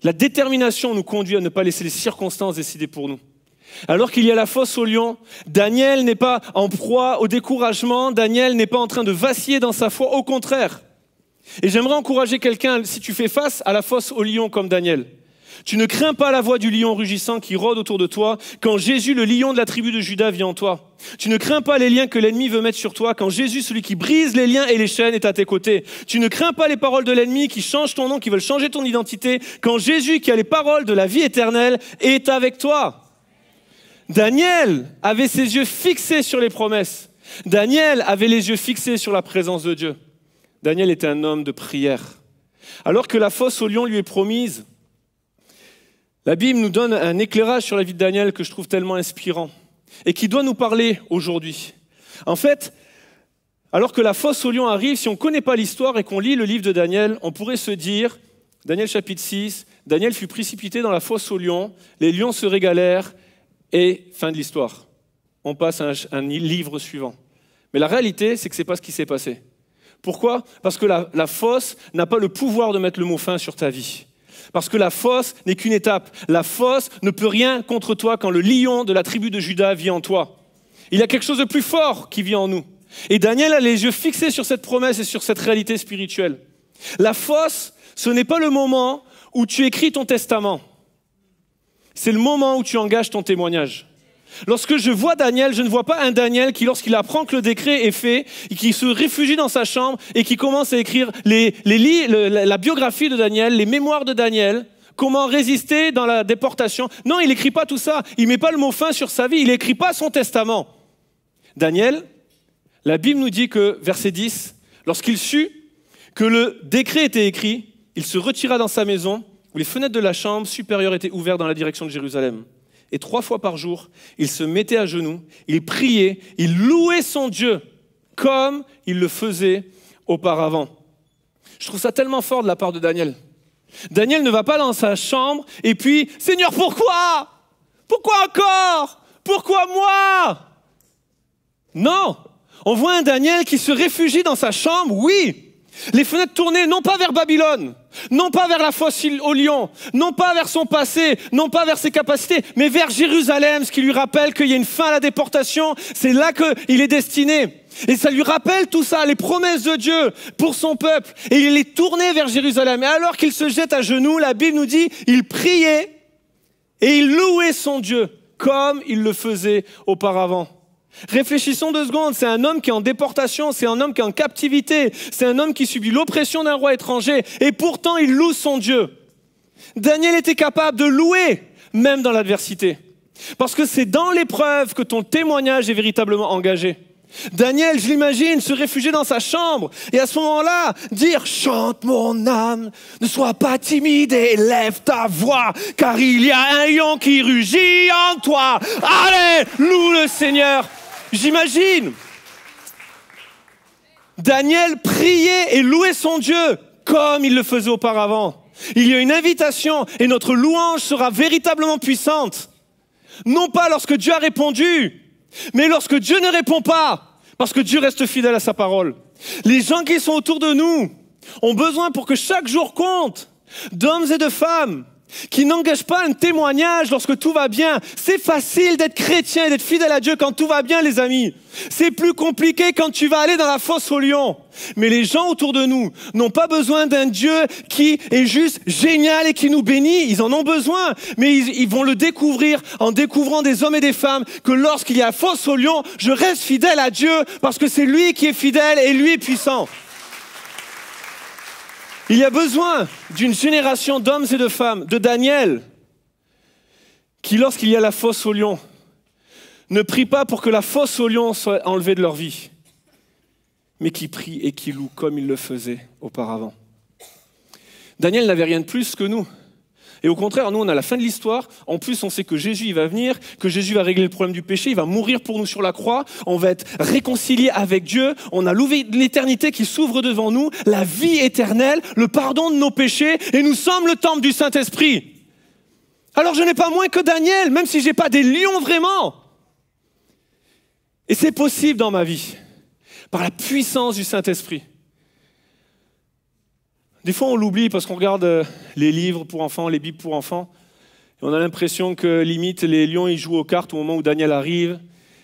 La détermination nous conduit à ne pas laisser les circonstances décider pour nous. Alors qu'il y a la fosse aux lions, Daniel n'est pas en proie au découragement, Daniel n'est pas en train de vaciller dans sa foi, au contraire. Et j'aimerais encourager quelqu'un, si tu fais face à la fosse aux lions comme Daniel, tu ne crains pas la voix du lion rugissant qui rôde autour de toi quand Jésus, le lion de la tribu de Juda, vient en toi. Tu ne crains pas les liens que l'ennemi veut mettre sur toi quand Jésus, celui qui brise les liens et les chaînes, est à tes côtés. Tu ne crains pas les paroles de l'ennemi qui changent ton nom, qui veulent changer ton identité quand Jésus, qui a les paroles de la vie éternelle, est avec toi. Daniel avait ses yeux fixés sur les promesses. Daniel avait les yeux fixés sur la présence de Dieu. Daniel était un homme de prière. Alors que la fosse aux lions lui est promise, la Bible nous donne un éclairage sur la vie de Daniel que je trouve tellement inspirant. et qui doit nous parler aujourd'hui. En fait, alors que la fosse aux lions arrive, si on ne connaît pas l'histoire et qu'on lit le livre de Daniel, on pourrait se dire, Daniel chapitre 6, Daniel fut précipité dans la fosse aux lions, les lions se régalèrent et fin de l'histoire. On passe à un livre suivant. Mais la réalité, c'est que ce n'est pas ce qui s'est passé. Pourquoi ? Parce que la fosse n'a pas le pouvoir de mettre le mot fin sur ta vie. Parce que la fosse n'est qu'une étape. La fosse ne peut rien contre toi quand le lion de la tribu de Juda vit en toi. Il y a quelque chose de plus fort qui vit en nous. Et Daniel a les yeux fixés sur cette promesse et sur cette réalité spirituelle. La fosse, ce n'est pas le moment où tu écris ton testament. C'est le moment où tu engages ton témoignage. Lorsque je vois Daniel, je ne vois pas un Daniel qui, lorsqu'il apprend que le décret est fait, et qui se réfugie dans sa chambre et qui commence à écrire la biographie de Daniel, les mémoires de Daniel, comment résister dans la déportation. Non, il n'écrit pas tout ça. Il ne met pas le mot fin sur sa vie. Il n'écrit pas son testament. Daniel, la Bible nous dit que, verset 10, lorsqu'il sut que le décret était écrit, il se retira dans sa maison où les fenêtres de la chambre supérieure étaient ouvertes dans la direction de Jérusalem. Et 3 fois par jour, il se mettait à genoux, il priait, il louait son Dieu comme il le faisait auparavant. Je trouve ça tellement fort de la part de Daniel. Daniel ne va pas dans sa chambre et puis « Seigneur, pourquoi ? Pourquoi encore ? Pourquoi moi ?» Non, on voit un Daniel qui se réfugie dans sa chambre, oui. Les fenêtres tournées, non pas vers Babylone, non pas vers la fosse aux lions, non pas vers son passé, non pas vers ses capacités, mais vers Jérusalem, ce qui lui rappelle qu'il y a une fin à la déportation, c'est là qu'il est destiné. Et ça lui rappelle tout ça, les promesses de Dieu pour son peuple. Et il est tourné vers Jérusalem. Et alors qu'il se jette à genoux, la Bible nous dit, il priait et il louait son Dieu, comme il le faisait auparavant. Réfléchissons 2 secondes, c'est un homme qui est en déportation, c'est un homme qui est en captivité, c'est un homme qui subit l'oppression d'un roi étranger, et pourtant il loue son Dieu. Daniel était capable de louer, même dans l'adversité, parce que c'est dans l'épreuve que ton témoignage est véritablement engagé. Daniel, je l'imagine, se réfugier dans sa chambre, et à ce moment-là, dire « Chante mon âme, ne sois pas timide et lève ta voix, car il y a un lion qui rugit en toi. Allez, loue le Seigneur !» J'imagine Daniel priait et louait son Dieu comme il le faisait auparavant. Il y a une invitation et notre louange sera véritablement puissante. Non pas lorsque Dieu a répondu, mais lorsque Dieu ne répond pas, parce que Dieu reste fidèle à sa parole. Les gens qui sont autour de nous ont besoin, pour que chaque jour compte, d'hommes et de femmes qui n'engagent pas un témoignage lorsque tout va bien. C'est facile d'être chrétien et d'être fidèle à Dieu quand tout va bien, les amis. C'est plus compliqué quand tu vas aller dans la fosse aux lions. Mais les gens autour de nous n'ont pas besoin d'un Dieu qui est juste génial et qui nous bénit. Ils en ont besoin, mais ils vont le découvrir en découvrant des hommes et des femmes que lorsqu'il y a fosse aux lions, je reste fidèle à Dieu parce que c'est lui qui est fidèle et lui est puissant. Il y a besoin d'une génération d'hommes et de femmes, de Daniel, qui, lorsqu'il y a la fosse aux lions, ne prient pas pour que la fosse aux lions soit enlevée de leur vie, mais qui prient et qui louent comme ils le faisaient auparavant. Daniel n'avait rien de plus que nous. Et au contraire, nous, on a la fin de l'histoire. En plus, on sait que Jésus, il va venir, que Jésus va régler le problème du péché, il va mourir pour nous sur la croix, on va être réconciliés avec Dieu, on a l'éternité qui s'ouvre devant nous, la vie éternelle, le pardon de nos péchés, et nous sommes le temple du Saint-Esprit. Alors je n'ai pas moins que Daniel, même si je n'ai pas des lions vraiment. Et c'est possible dans ma vie, par la puissance du Saint-Esprit. Des fois, on l'oublie parce qu'on regarde les livres pour enfants, les Bibles pour enfants. Et on a l'impression que, limite, les lions, ils jouent aux cartes au moment où Daniel arrive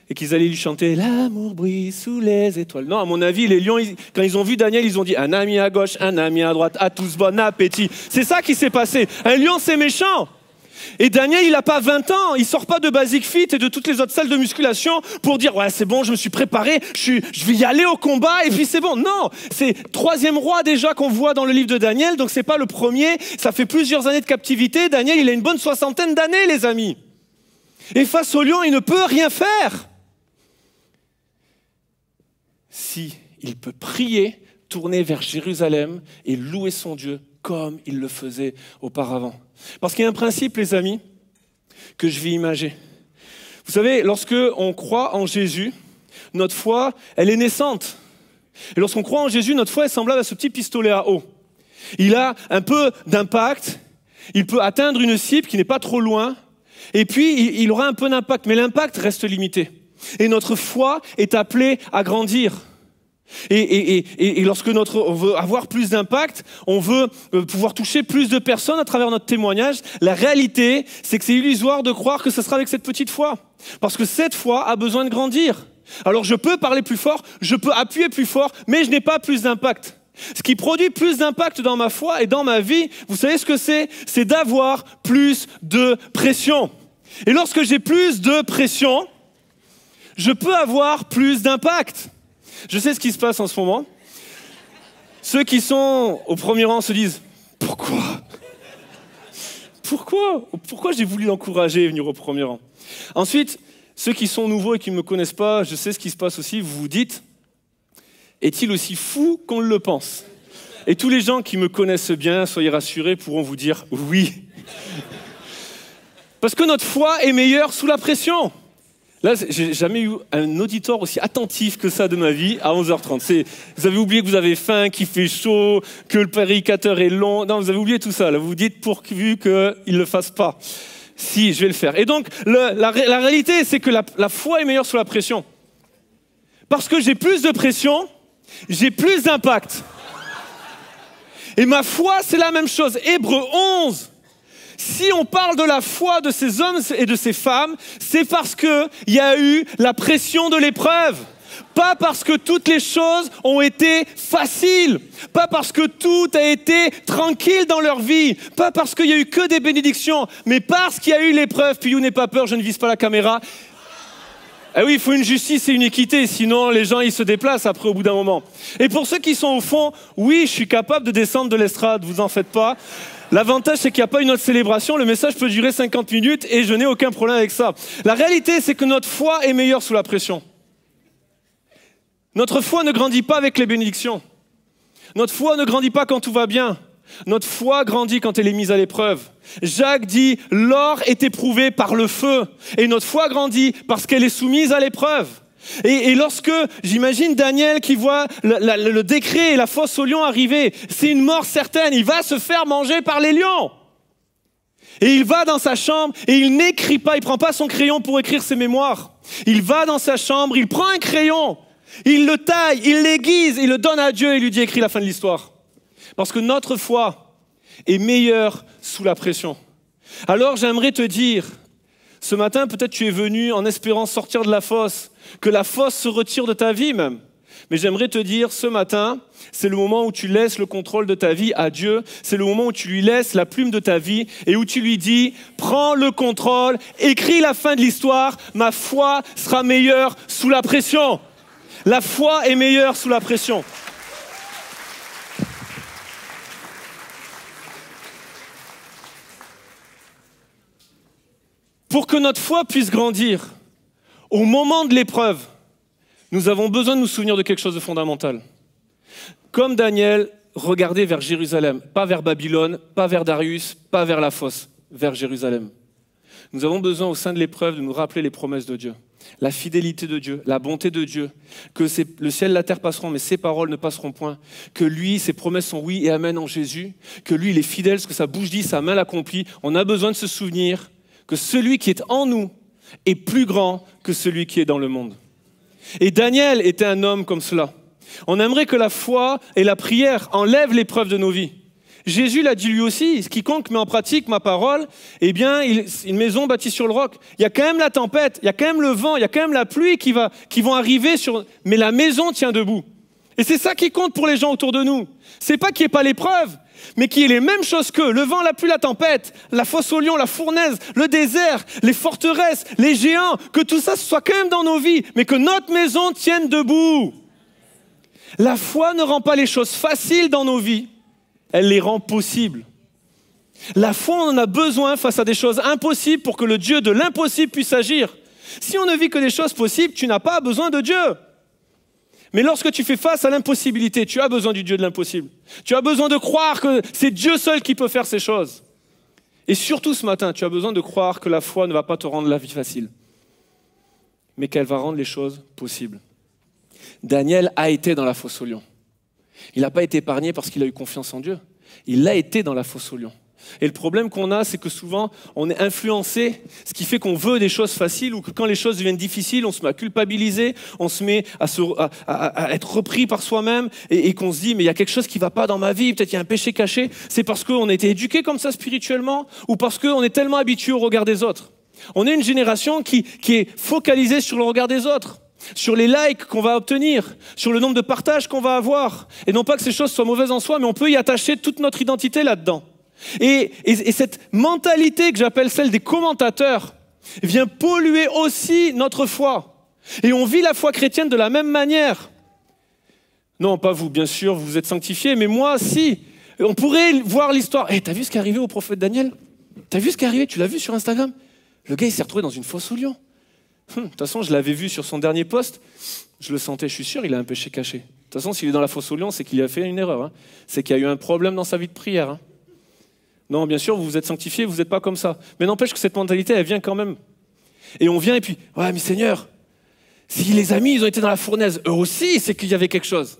et qu'ils allaient lui chanter « L'amour brille sous les étoiles ». Non, à mon avis, les lions, quand ils ont vu Daniel, ils ont dit « Un ami à gauche, un ami à droite, à tous bon appétit ». C'est ça qui s'est passé. Un lion, c'est méchant. Et Daniel, il n'a pas 20 ans, il ne sort pas de Basic Fit et de toutes les autres salles de musculation pour dire « Ouais, c'est bon, je me suis préparé, je vais y aller au combat et puis c'est bon ». Non, c'est 3e roi déjà qu'on voit dans le livre de Daniel, donc ce n'est pas le premier, ça fait plusieurs années de captivité. Daniel, il a une bonne 60aine d'années, les amis. Et face au lion, il ne peut rien faire. Si il peut prier, tourner vers Jérusalem et louer son Dieu comme il le faisait auparavant. Parce qu'il y a un principe, les amis, que je vais imager. Vous Vous savez, lorsque on croit en Jésus, notre foi, elle est naissante. Et lorsqu'on croit en Jésus, notre foi est semblable à ce petit pistolet à eau. Il a un peu d'impact, il peut atteindre une cible qui n'est pas trop loin, et puis il aura un peu d'impact, mais l'impact reste limité. Et notre foi est appelée à grandir. Et lorsque on veut avoir plus d'impact, on veut pouvoir toucher plus de personnes à travers notre témoignage, la réalité, c'est que c'est illusoire de croire que ce sera avec cette petite foi. Parce que cette foi a besoin de grandir. Alors je peux parler plus fort, je peux appuyer plus fort, mais je n'ai pas plus d'impact. Ce qui produit plus d'impact dans ma foi et dans ma vie, vous savez ce que c'est? C'est d'avoir plus de pression. Et lorsque j'ai plus de pression, je peux avoir plus d'impact. Je sais ce qui se passe en ce moment. Ceux qui sont au premier rang se disent « Pourquoi ? Pourquoi j'ai voulu l'encourager à venir au premier rang ?» Ensuite, ceux qui sont nouveaux et qui ne me connaissent pas, je sais ce qui se passe aussi, vous vous dites « Est-il aussi fou qu'on le pense ?» Et tous les gens qui me connaissent bien, soyez rassurés, pourront vous dire « Oui ». Parce que notre foi est meilleure sous la pression. Là, j'ai jamais eu un auditoire aussi attentif que ça de ma vie à 11h30. Vous avez oublié que vous avez faim, qu'il fait chaud, que le prédicateur est long. Non, vous avez oublié tout ça. Là, vous vous dites pourvu qu'il ne le fasse pas. Si, je vais le faire. Et donc, la réalité, c'est que la foi est meilleure sous la pression. Parce que j'ai plus de pression, j'ai plus d'impact. Et ma foi, c'est la même chose. Hébreux 11. Si on parle de la foi de ces hommes et de ces femmes, c'est parce qu'il y a eu la pression de l'épreuve. Pas parce que toutes les choses ont été faciles. Pas parce que tout a été tranquille dans leur vie. Pas parce qu'il n'y a eu que des bénédictions. Mais parce qu'il y a eu l'épreuve. Puis, n'ayez pas peur, je ne vise pas la caméra. Ah oui, il faut une justice et une équité. Sinon, les gens, ils se déplacent après au bout d'un moment. Et pour ceux qui sont au fond, oui, je suis capable de descendre de l'estrade. Vous en faites pas. L'avantage, c'est qu'il n'y a pas une autre célébration. Le message peut durer 50 minutes et je n'ai aucun problème avec ça. La réalité, c'est que notre foi est meilleure sous la pression. Notre foi ne grandit pas avec les bénédictions. Notre foi ne grandit pas quand tout va bien. Notre foi grandit quand elle est mise à l'épreuve. Jacques dit, l'or est éprouvé par le feu. Et notre foi grandit parce qu'elle est soumise à l'épreuve. Et lorsque, j'imagine Daniel qui voit le décret et la fosse aux lions arriver, c'est une mort certaine, il va se faire manger par les lions. Et il va dans sa chambre et il n'écrit pas, il prend pas son crayon pour écrire ses mémoires. Il va dans sa chambre, il prend un crayon, il le taille, il l'aiguise, il le donne à Dieu et lui dit écris la fin de l'histoire. Parce que notre foi est meilleure sous la pression. Alors j'aimerais te dire, ce matin peut-être tu es venu en espérant sortir de la fosse, que la fosse se retire de ta vie même. Mais j'aimerais te dire, ce matin, c'est le moment où tu laisses le contrôle de ta vie à Dieu. C'est le moment où tu lui laisses la plume de ta vie et où tu lui dis, prends le contrôle, écris la fin de l'histoire, ma foi sera meilleure sous la pression. La foi est meilleure sous la pression. Pour que notre foi puisse grandir, au moment de l'épreuve, nous avons besoin de nous souvenir de quelque chose de fondamental. Comme Daniel, regardez vers Jérusalem, pas vers Babylone, pas vers Darius, pas vers la fosse, vers Jérusalem. Nous avons besoin au sein de l'épreuve de nous rappeler les promesses de Dieu, la fidélité de Dieu, la bonté de Dieu, que le ciel et la terre passeront, mais ses paroles ne passeront point, que lui, ses promesses sont oui et amen en Jésus, que lui, il est fidèle, ce que sa bouche dit, sa main l'accomplit. On a besoin de se souvenir que celui qui est en nous est plus grand que celui qui est dans le monde. Et Daniel était un homme comme cela. On aimerait que la foi et la prière enlèvent l'épreuve de nos vies. Jésus l'a dit lui aussi, quiconque met en pratique ma parole, eh bien, une maison bâtie sur le roc. Il y a quand même la tempête, il y a quand même le vent, il y a quand même la pluie qui vont arriver, mais la maison tient debout. Et c'est ça qui compte pour les gens autour de nous. C'est pas qu'il n'y ait pas l'épreuve, mais qu'il y ait les mêmes choses que le vent, la pluie, la tempête, la fosse aux lions, la fournaise, le désert, les forteresses, les géants, que tout ça soit quand même dans nos vies, mais que notre maison tienne debout. La foi ne rend pas les choses faciles dans nos vies, elle les rend possibles. La foi, on en a besoin face à des choses impossibles pour que le Dieu de l'impossible puisse agir. Si on ne vit que des choses possibles, tu n'as pas besoin de Dieu. Mais lorsque tu fais face à l'impossibilité, tu as besoin du Dieu de l'impossible. Tu as besoin de croire que c'est Dieu seul qui peut faire ces choses. Et surtout ce matin, tu as besoin de croire que la foi ne va pas te rendre la vie facile. mais qu'elle va rendre les choses possibles. Daniel a été dans la fosse aux lions. Il n'a pas été épargné parce qu'il a eu confiance en Dieu. Il a été dans la fosse aux lions. Et le problème qu'on a, c'est que souvent, on est influencé, ce qui fait qu'on veut des choses faciles ou que quand les choses deviennent difficiles, on se met à culpabiliser, on se met à être repris par soi-même et qu'on se dit, mais il y a quelque chose qui ne va pas dans ma vie, peut-être il y a un péché caché. C'est parce qu'on a été éduqué comme ça spirituellement ou parce qu'on est tellement habitué au regard des autres. On est une génération qui est focalisée sur le regard des autres, sur les likes qu'on va obtenir, sur le nombre de partages qu'on va avoir. Et non pas que ces choses soient mauvaises en soi, mais on peut y attacher toute notre identité là-dedans. Et cette mentalité que j'appelle celle des commentateurs vient polluer aussi notre foi. Et on vit la foi chrétienne de la même manière. Non, pas vous, bien sûr, vous êtes sanctifiés, mais moi, si. On pourrait voir l'histoire. T'as vu ce qui est arrivé au prophète Daniel? T'as vu ce qui est arrivé? Tu l'as vu sur Instagram? Le gars, il s'est retrouvé dans une fosse aux lions. De toute façon, je l'avais vu sur son dernier post. Je le sentais, je suis sûr, il a un péché caché. De toute façon, s'il est dans la fosse aux lions, c'est qu'il a fait une erreur. Hein. C'est qu'il y a eu un problème dans sa vie de prière. Hein. Non, bien sûr, vous êtes sanctifiés, vous n'êtes pas comme ça. Mais n'empêche que cette mentalité, elle vient quand même. Et on vient et puis, ouais, mais Seigneur, si les amis, ils ont été dans la fournaise, eux aussi, c'est qu'il y avait quelque chose.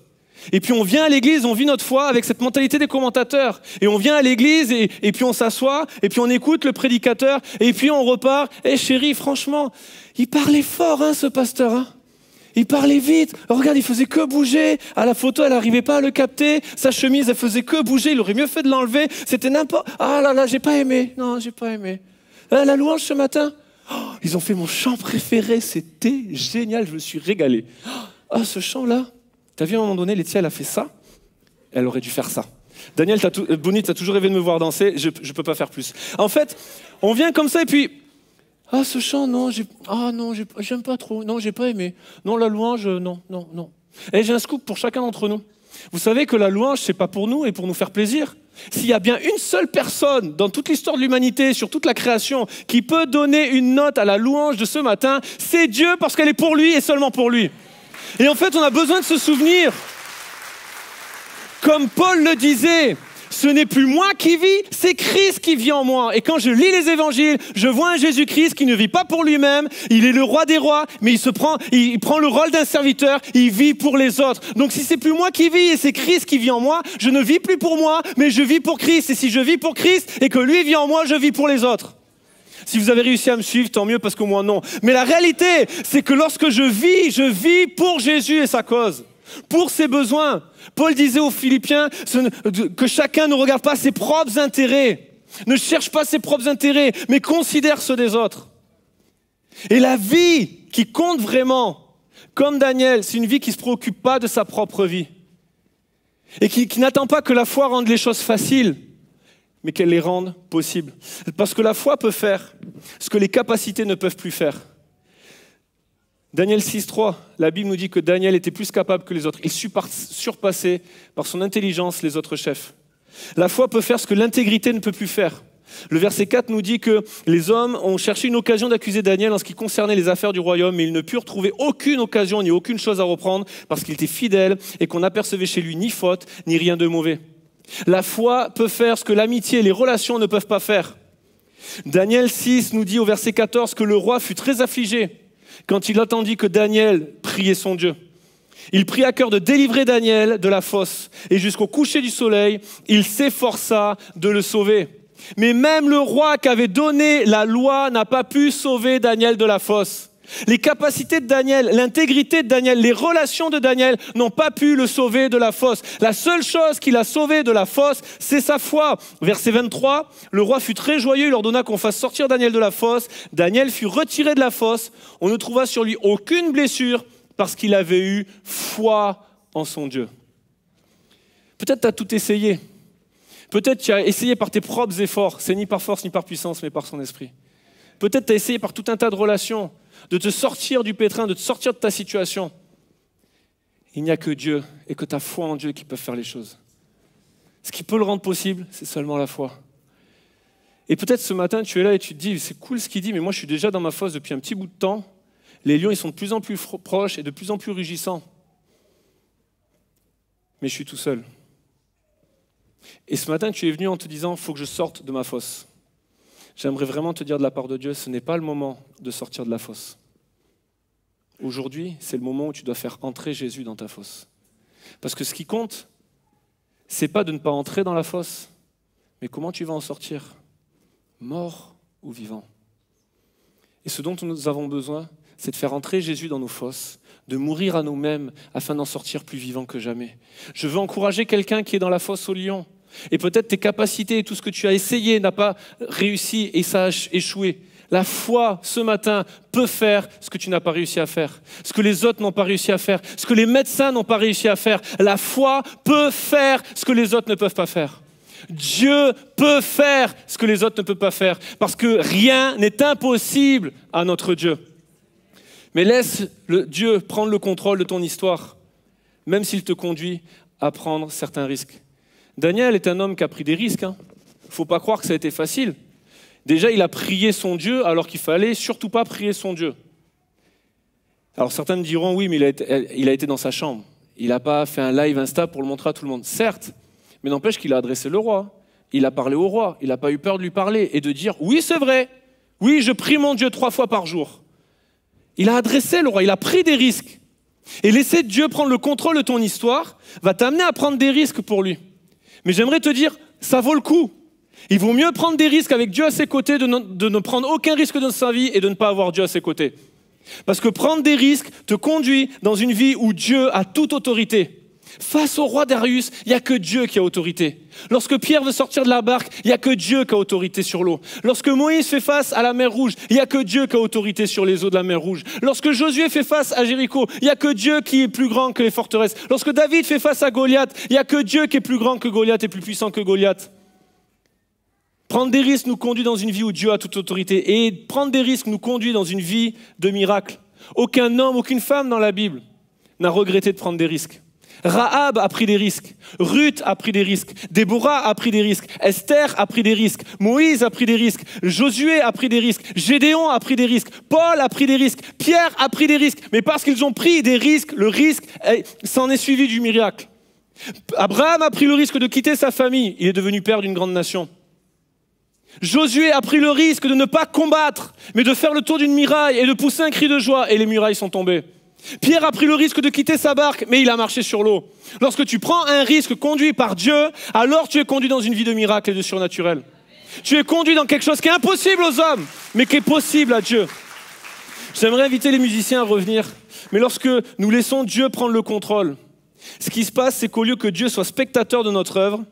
Et puis on vient à l'église, on vit notre foi avec cette mentalité des commentateurs. Et on vient à l'église et puis on s'assoit, et puis on écoute le prédicateur, et puis on repart. Chérie, franchement, il parlait fort, hein, ce pasteur, hein. Il parlait vite. Regarde, il faisait que bouger. À la photo, elle n'arrivait pas à le capter. Sa chemise, elle faisait que bouger. Il aurait mieux fait de l'enlever. C'était n'importe... Ah là là, j'ai pas aimé. Non, j'ai pas aimé. La louange ce matin. Ils ont fait mon chant préféré. C'était génial. Je me suis régalé. Ce chant-là. T'as vu à un moment donné, Laetitia, elle a fait ça. Elle aurait dû faire ça. Daniel, Bonnie, t'as toujours rêvé de me voir danser. Je peux pas faire plus. En fait, on vient comme ça et puis... ce chant, non, j'aime pas trop. Non, j'ai pas aimé. Non, la louange, non. Et j'ai un scoop pour chacun d'entre nous. Vous savez que la louange, c'est pas pour nous et pour nous faire plaisir. S'il y a bien une seule personne dans toute l'histoire de l'humanité, sur toute la création, qui peut donner une note à la louange de ce matin, c'est Dieu parce qu'elle est pour lui et seulement pour lui. Et en fait, on a besoin de se souvenir, comme Paul le disait, ce n'est plus moi qui vis, c'est Christ qui vit en moi. Et quand je lis les évangiles, je vois un Jésus-Christ qui ne vit pas pour lui-même, il est le roi des rois, mais il prend le rôle d'un serviteur, il vit pour les autres. Donc si c'est plus moi qui vis et c'est Christ qui vit en moi, je ne vis plus pour moi, mais je vis pour Christ. Et si je vis pour Christ et que lui vit en moi, je vis pour les autres. Si vous avez réussi à me suivre, tant mieux parce que moi non. Mais la réalité, c'est que lorsque je vis pour Jésus et sa cause. Pour ses besoins. Paul disait aux Philippiens que chacun ne regarde pas ses propres intérêts, ne cherche pas ses propres intérêts, mais considère ceux des autres. Et la vie qui compte vraiment, comme Daniel, c'est une vie qui ne se préoccupe pas de sa propre vie et qui n'attend pas que la foi rende les choses faciles, mais qu'elle les rende possibles. Parce que la foi peut faire ce que les capacités ne peuvent plus faire. Daniel 6.3, la Bible nous dit que Daniel était plus capable que les autres. Il surpassait par son intelligence les autres chefs. La foi peut faire ce que l'intégrité ne peut plus faire. Le verset 4 nous dit que les hommes ont cherché une occasion d'accuser Daniel en ce qui concernait les affaires du royaume, mais ils ne purent trouver aucune occasion ni aucune chose à reprendre parce qu'il était fidèle et qu'on n'apercevait chez lui ni faute ni rien de mauvais. La foi peut faire ce que l'amitié et les relations ne peuvent pas faire. Daniel 6 nous dit au verset 14 que le roi fut très affligé quand il entendit que Daniel priait son Dieu. Il prit à cœur de délivrer Daniel de la fosse et jusqu'au coucher du soleil, il s'efforça de le sauver. Mais même le roi qui avait donné la loi n'a pas pu sauver Daniel de la fosse. Les capacités de Daniel, l'intégrité de Daniel, les relations de Daniel n'ont pas pu le sauver de la fosse. La seule chose qui l'a sauvé de la fosse, c'est sa foi. Verset 23, le roi fut très joyeux, il ordonna qu'on fasse sortir Daniel de la fosse. Daniel fut retiré de la fosse. On ne trouva sur lui aucune blessure parce qu'il avait eu foi en son Dieu. Peut-être tu as tout essayé. Peut-être tu as essayé par tes propres efforts. C'est ni par force ni par puissance, mais par son esprit. Peut-être tu as essayé par tout un tas de relations de te sortir du pétrin, de te sortir de ta situation. Il n'y a que Dieu et que ta foi en Dieu qui peuvent faire les choses. Ce qui peut le rendre possible, c'est seulement la foi. Et peut-être ce matin, tu es là et tu te dis, c'est cool ce qu'il dit, mais moi je suis déjà dans ma fosse depuis un petit bout de temps. Les lions, ils sont de plus en plus proches et de plus en plus rugissants. Mais je suis tout seul. Et ce matin, tu es venu en te disant, il faut que je sorte de ma fosse. J'aimerais vraiment te dire de la part de Dieu, ce n'est pas le moment de sortir de la fosse. Aujourd'hui, c'est le moment où tu dois faire entrer Jésus dans ta fosse. Parce que ce qui compte, c'est pas de ne pas entrer dans la fosse, mais comment tu vas en sortir, mort ou vivant. Et ce dont nous avons besoin, c'est de faire entrer Jésus dans nos fosses, de mourir à nous-mêmes afin d'en sortir plus vivant que jamais. Je veux encourager quelqu'un qui est dans la fosse au lion. Et peut-être tes capacités et tout ce que tu as essayé n'a pas réussi et ça a échoué. La foi, ce matin, peut faire ce que tu n'as pas réussi à faire, ce que les autres n'ont pas réussi à faire, ce que les médecins n'ont pas réussi à faire. La foi peut faire ce que les autres ne peuvent pas faire. Dieu peut faire ce que les autres ne peuvent pas faire, parce que rien n'est impossible à notre Dieu. Mais laisse Dieu prendre le contrôle de ton histoire, même s'il te conduit à prendre certains risques. Daniel est un homme qui a pris des risques. Faut pas croire que ça a été facile. Déjà, il a prié son Dieu alors qu'il fallait surtout pas prier son Dieu. Alors certains me diront, oui, mais il a été dans sa chambre. Il n'a pas fait un live Insta pour le montrer à tout le monde. Certes, mais n'empêche qu'il a adressé le roi. Il a parlé au roi. Il n'a pas eu peur de lui parler et de dire, oui, c'est vrai. Oui, je prie mon Dieu 3 fois par jour. Il a adressé le roi. Il a pris des risques. Et laisser Dieu prendre le contrôle de ton histoire va t'amener à prendre des risques pour lui. Mais j'aimerais te dire, ça vaut le coup. Il vaut mieux prendre des risques avec Dieu à ses côtés, de ne prendre aucun risque dans sa vie et de ne pas avoir Dieu à ses côtés. Parce que prendre des risques te conduit dans une vie où Dieu a toute autorité. Face au roi Darius, il n'y a que Dieu qui a autorité. Lorsque Pierre veut sortir de la barque, il n'y a que Dieu qui a autorité sur l'eau. Lorsque Moïse fait face à la mer Rouge, il n'y a que Dieu qui a autorité sur les eaux de la mer Rouge. Lorsque Josué fait face à Jéricho, il n'y a que Dieu qui est plus grand que les forteresses. Lorsque David fait face à Goliath, il n'y a que Dieu qui est plus grand que Goliath et plus puissant que Goliath. Prendre des risques nous conduit dans une vie où Dieu a toute autorité. Et prendre des risques nous conduit dans une vie de miracle. Aucun homme, aucune femme dans la Bible n'a regretté de prendre des risques. Rahab a pris des risques. Ruth a pris des risques. Déborah a pris des risques. Esther a pris des risques. Moïse a pris des risques. Josué a pris des risques. Gédéon a pris des risques. Paul a pris des risques. Pierre a pris des risques. Mais parce qu'ils ont pris des risques, le risque s'en est suivi du miracle. Abraham a pris le risque de quitter sa famille. Il est devenu père d'une grande nation. Josué a pris le risque de ne pas combattre, mais de faire le tour d'une muraille et de pousser un cri de joie, et les murailles sont tombées. Pierre a pris le risque de quitter sa barque, mais il a marché sur l'eau. Lorsque tu prends un risque conduit par Dieu, alors tu es conduit dans une vie de miracle et de surnaturel. Tu es conduit dans quelque chose qui est impossible aux hommes, mais qui est possible à Dieu. J'aimerais inviter les musiciens à revenir, mais lorsque nous laissons Dieu prendre le contrôle, ce qui se passe, c'est qu'au lieu que Dieu soit spectateur de notre œuvre,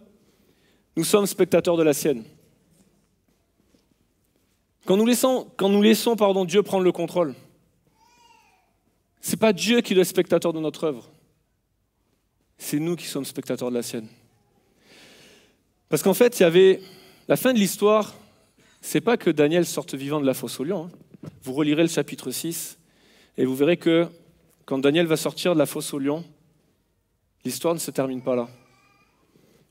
nous sommes spectateurs de la sienne. Quand nous laissons Dieu prendre le contrôle, ce n'est pas Dieu qui doit être spectateur de notre œuvre. C'est nous qui sommes spectateurs de la sienne. Parce qu'en fait, il y avait la fin de l'histoire, c'est pas que Daniel sorte vivant de la fosse au lion. Vous relirez le chapitre 6 et vous verrez que quand Daniel va sortir de la fosse au lion, l'histoire ne se termine pas là.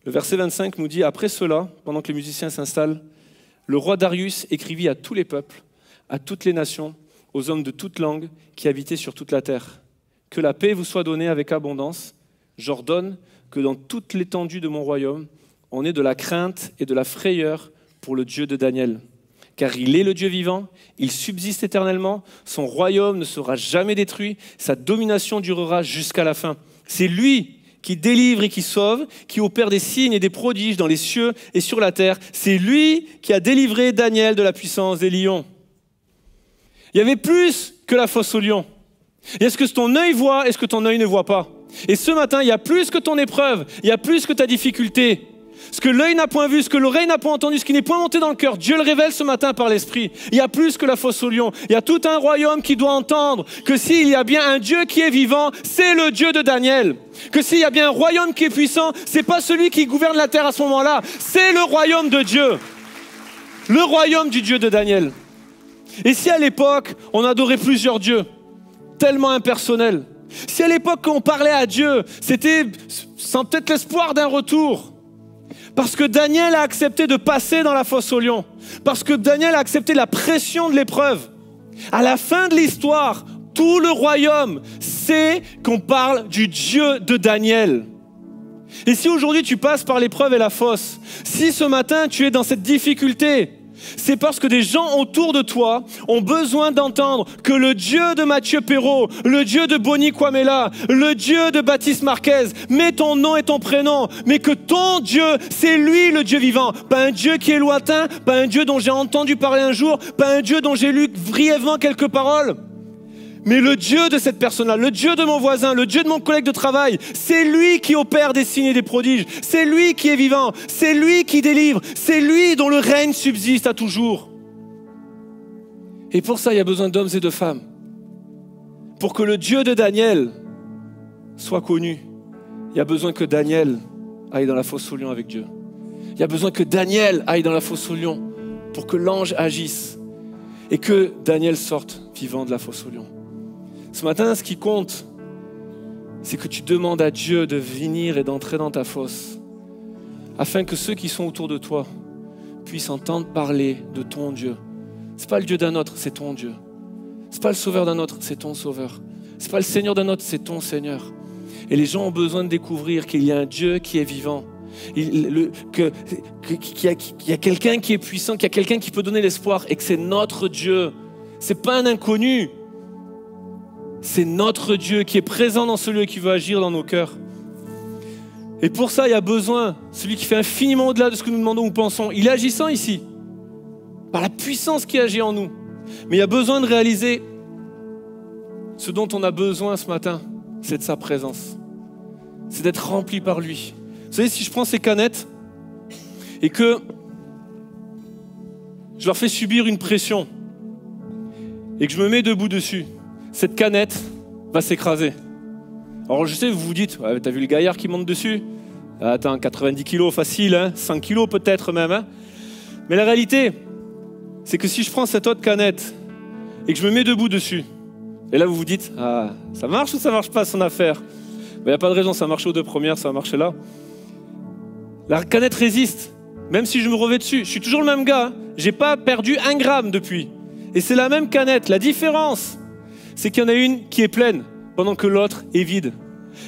Le verset 25 nous dit « Après cela, pendant que les musiciens s'installent, le roi Darius écrivit à tous les peuples, à toutes les nations, aux hommes de toute langue qui habitaient sur toute la terre. Que la paix vous soit donnée avec abondance. J'ordonne que dans toute l'étendue de mon royaume, on ait de la crainte et de la frayeur pour le Dieu de Daniel. Car il est le Dieu vivant, il subsiste éternellement, son royaume ne sera jamais détruit, sa domination durera jusqu'à la fin. C'est lui qui délivre et qui sauve, qui opère des signes et des prodiges dans les cieux et sur la terre. C'est lui qui a délivré Daniel de la puissance des lions. » Il y avait plus que la fosse aux lions. Il y a ce que ton œil voit et ce que ton œil ne voit pas. Et ce matin, il y a plus que ton épreuve, il y a plus que ta difficulté. Ce que l'œil n'a point vu, ce que l'oreille n'a point entendu, ce qui n'est point monté dans le cœur, Dieu le révèle ce matin par l'Esprit. Il y a plus que la fosse aux lions. Il y a tout un royaume qui doit entendre que s'il y a bien un Dieu qui est vivant, c'est le Dieu de Daniel. Que s'il y a bien un royaume qui est puissant, c'est pas celui qui gouverne la terre à ce moment-là, c'est le royaume de Dieu. Le royaume du Dieu de Daniel. Et si à l'époque, on adorait plusieurs dieux, tellement impersonnels, si à l'époque, quand on parlait à Dieu, c'était sans peut-être l'espoir d'un retour, parce que Daniel a accepté de passer dans la fosse aux lions, parce que Daniel a accepté la pression de l'épreuve, à la fin de l'histoire, tout le royaume sait qu'on parle du Dieu de Daniel. Et si aujourd'hui tu passes par l'épreuve et la fosse, si ce matin tu es dans cette difficulté, C'est parce que des gens autour de toi ont besoin d'entendre que le Dieu de Mathieu Perrault, le Dieu de Bonnie Kwamela, le Dieu de Baptiste Marquez, met ton nom et ton prénom, mais que ton Dieu, c'est lui le Dieu vivant. Pas un Dieu qui est lointain, pas un Dieu dont j'ai entendu parler un jour, pas un Dieu dont j'ai lu brièvement quelques paroles. Mais le Dieu de cette personne-là, le Dieu de mon voisin, le Dieu de mon collègue de travail, c'est lui qui opère des signes et des prodiges. C'est lui qui est vivant, c'est lui qui délivre, c'est lui dont le règne subsiste à toujours. Et pour ça, il y a besoin d'hommes et de femmes. Pour que le Dieu de Daniel soit connu, il y a besoin que Daniel aille dans la fosse aux lions avec Dieu. Il y a besoin que Daniel aille dans la fosse aux lions pour que l'ange agisse et que Daniel sorte vivant de la fosse aux lions. Ce matin, ce qui compte, c'est que tu demandes à Dieu de venir et d'entrer dans ta fosse afin que ceux qui sont autour de toi puissent entendre parler de ton Dieu. Ce n'est pas le Dieu d'un autre, c'est ton Dieu. Ce n'est pas le sauveur d'un autre, c'est ton sauveur. Ce n'est pas le Seigneur d'un autre, c'est ton Seigneur. Et les gens ont besoin de découvrir qu'il y a un Dieu qui est vivant, qu'il y a quelqu'un qui est puissant, qu'il y a quelqu'un qui peut donner l'espoir et que c'est notre Dieu. Ce n'est pas un inconnu. C'est notre Dieu qui est présent dans ce lieu et qui veut agir dans nos cœurs. Et pour ça, il y a besoin, celui qui fait infiniment au-delà de ce que nous demandons ou pensons, il est agissant ici, par la puissance qui agit en nous. Mais il y a besoin de réaliser ce dont on a besoin ce matin, c'est de sa présence. C'est d'être rempli par lui. Vous savez, si je prends ces canettes et que je leur fais subir une pression et que je me mets debout dessus, cette canette va s'écraser. Alors je sais, vous vous dites, ouais, t'as vu le gaillard qui monte dessus? Attends, 90 kilos facile, hein, 100 kilos peut-être même. Hein. Mais la réalité, c'est que si je prends cette autre canette et que je me mets debout dessus, et là vous vous dites, ah, ça marche ou ça marche pas son affaire? Il n'y a pas de raison, ça marche aux deux premières, ça va marcher là. La canette résiste, même si je me revais dessus. Je suis toujours le même gars, hein. J'ai pas perdu 1 gramme depuis. Et c'est la même canette. La différence, c'est qu'il y en a une qui est pleine pendant que l'autre est vide.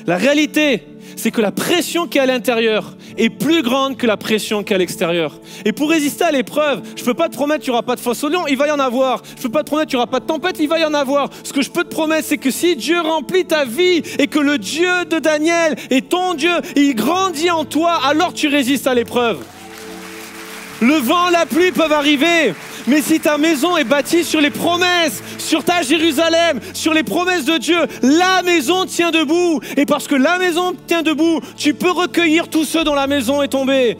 La réalité, c'est que la pression qui est à l'intérieur est plus grande que la pression qui est à l'extérieur. Et pour résister à l'épreuve, je ne peux pas te promettre qu'il n'y aura pas de fosse aux lions, il va y en avoir. Je ne peux pas te promettre qu'il n'y aura pas de tempête, il va y en avoir. Ce que je peux te promettre, c'est que si Dieu remplit ta vie et que le Dieu de Daniel est ton Dieu, il grandit en toi, alors tu résistes à l'épreuve. Le vent, la pluie peuvent arriver. Mais si ta maison est bâtie sur les promesses, sur ta Jérusalem, sur les promesses de Dieu, la maison tient debout. Et parce que la maison tient debout, tu peux recueillir tous ceux dont la maison est tombée.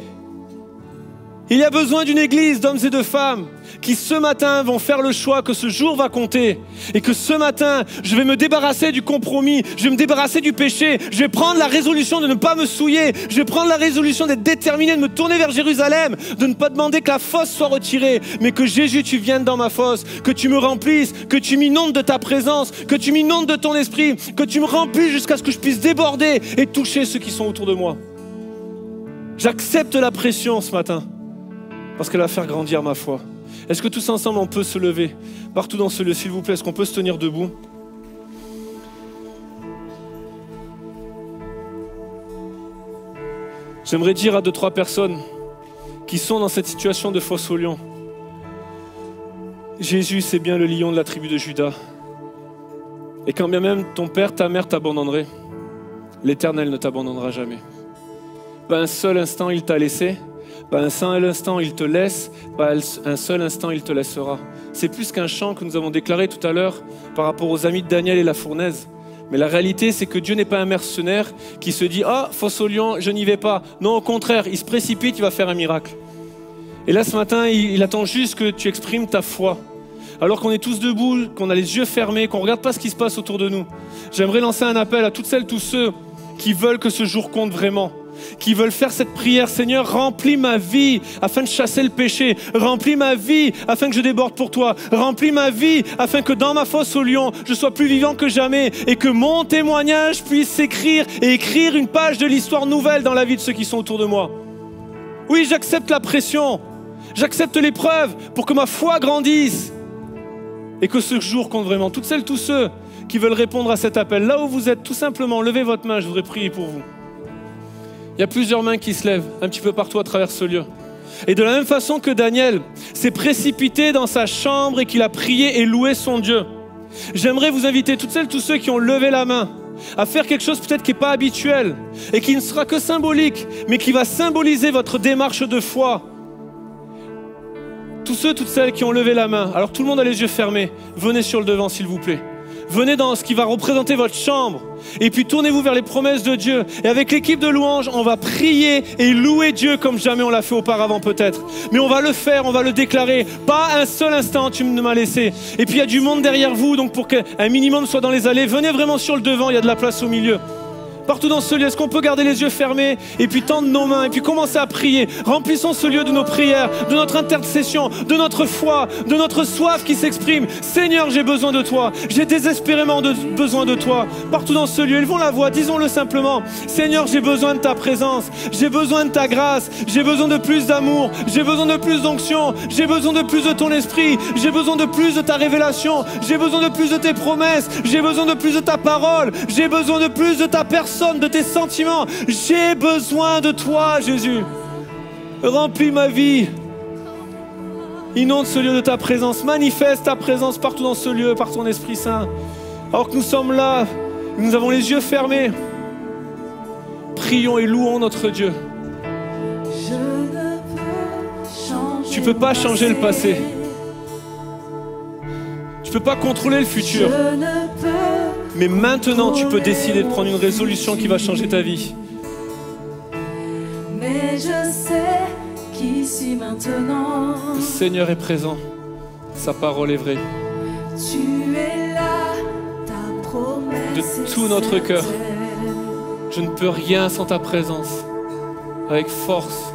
Il y a besoin d'une église d'hommes et de femmes qui ce matin vont faire le choix que ce jour va compter et que ce matin, je vais me débarrasser du compromis, je vais me débarrasser du péché, je vais prendre la résolution de ne pas me souiller, je vais prendre la résolution d'être déterminé, de me tourner vers Jérusalem, de ne pas demander que la fosse soit retirée, mais que Jésus, tu viennes dans ma fosse, que tu me remplisses, que tu m'inondes de ta présence, que tu m'inondes de ton esprit, que tu me remplis jusqu'à ce que je puisse déborder et toucher ceux qui sont autour de moi. J'accepte la pression ce matin parce qu'elle va faire grandir ma foi. Est-ce que tous ensemble, on peut se lever partout dans ce lieu, s'il vous plaît? Est-ce qu'on peut se tenir debout? J'aimerais dire à 2-3 personnes qui sont dans cette situation de fosse aux lions, Jésus, c'est bien le lion de la tribu de Juda. Et quand bien même ton père, ta mère t'abandonneraient, l'Éternel ne t'abandonnera jamais. Pas un seul instant il t'a laissé, pas un seul instant il te laisse, pas un seul instant il te laissera. C'est plus qu'un chant que nous avons déclaré tout à l'heure par rapport aux amis de Daniel et la fournaise. Mais la réalité, c'est que Dieu n'est pas un mercenaire qui se dit « Ah, fosse aux lions, je n'y vais pas ». Non, au contraire, il se précipite, il va faire un miracle. Et là, ce matin, il attend juste que tu exprimes ta foi. Alors qu'on est tous debout, qu'on a les yeux fermés, qu'on ne regarde pas ce qui se passe autour de nous. J'aimerais lancer un appel à toutes celles, tous ceux qui veulent que ce jour compte vraiment, qui veulent faire cette prière. Seigneur, remplis ma vie afin de chasser le péché. Remplis ma vie afin que je déborde pour toi. Remplis ma vie afin que dans ma fosse aux lions, je sois plus vivant que jamais et que mon témoignage puisse s'écrire et écrire une page de l'histoire nouvelle dans la vie de ceux qui sont autour de moi. Oui, j'accepte la pression. J'accepte l'épreuve pour que ma foi grandisse et que ce jour compte vraiment. Toutes celles, tous ceux qui veulent répondre à cet appel, là où vous êtes, tout simplement, levez votre main, je voudrais prier pour vous. Il y a plusieurs mains qui se lèvent, un petit peu partout à travers ce lieu. Et de la même façon que Daniel s'est précipité dans sa chambre et qu'il a prié et loué son Dieu, j'aimerais vous inviter, toutes celles, tous ceux qui ont levé la main, à faire quelque chose peut-être qui n'est pas habituel et qui ne sera que symbolique, mais qui va symboliser votre démarche de foi. Tous ceux, toutes celles qui ont levé la main, alors tout le monde a les yeux fermés, venez sur le devant s'il vous plaît. Venez dans ce qui va représenter votre chambre et puis tournez-vous vers les promesses de Dieu. Et avec l'équipe de louanges, on va prier et louer Dieu comme jamais on l'a fait auparavant peut-être. Mais on va le faire, on va le déclarer. Pas un seul instant tu ne m'as laissé. Et puis il y a du monde derrière vous, donc pour qu'un minimum soit dans les allées, venez vraiment sur le devant, il y a de la place au milieu. Partout dans ce lieu, est-ce qu'on peut garder les yeux fermés et puis tendre nos mains et puis commencer à prier? Remplissons ce lieu de nos prières, de notre intercession, de notre foi, de notre soif qui s'exprime. Seigneur, j'ai besoin de toi. J'ai désespérément besoin de toi. Partout dans ce lieu, élevons la voix, disons-le simplement. Seigneur, j'ai besoin de ta présence. J'ai besoin de ta grâce. J'ai besoin de plus d'amour. J'ai besoin de plus d'onction. J'ai besoin de plus de ton esprit. J'ai besoin de plus de ta révélation. J'ai besoin de plus de tes promesses. J'ai besoin de plus de ta parole. J'ai besoin de plus de ta personne, de tes sentiments. J'ai besoin de toi, Jésus. Remplis ma vie. Inonde ce lieu de ta présence. Manifeste ta présence partout dans ce lieu par ton Esprit Saint. Alors que nous sommes là, nous avons les yeux fermés. Prions et louons notre Dieu. Tu ne peux pas changer le passé. Tu ne peux pas contrôler le futur. Mais maintenant, tu peux décider de prendre une résolution qui va changer ta vie. Mais je sais qu'ici maintenant, Le Seigneur est présent. Sa parole est vraie. tu es là, ta promesse De tout notre cœur. Je ne peux rien sans ta présence. Avec force,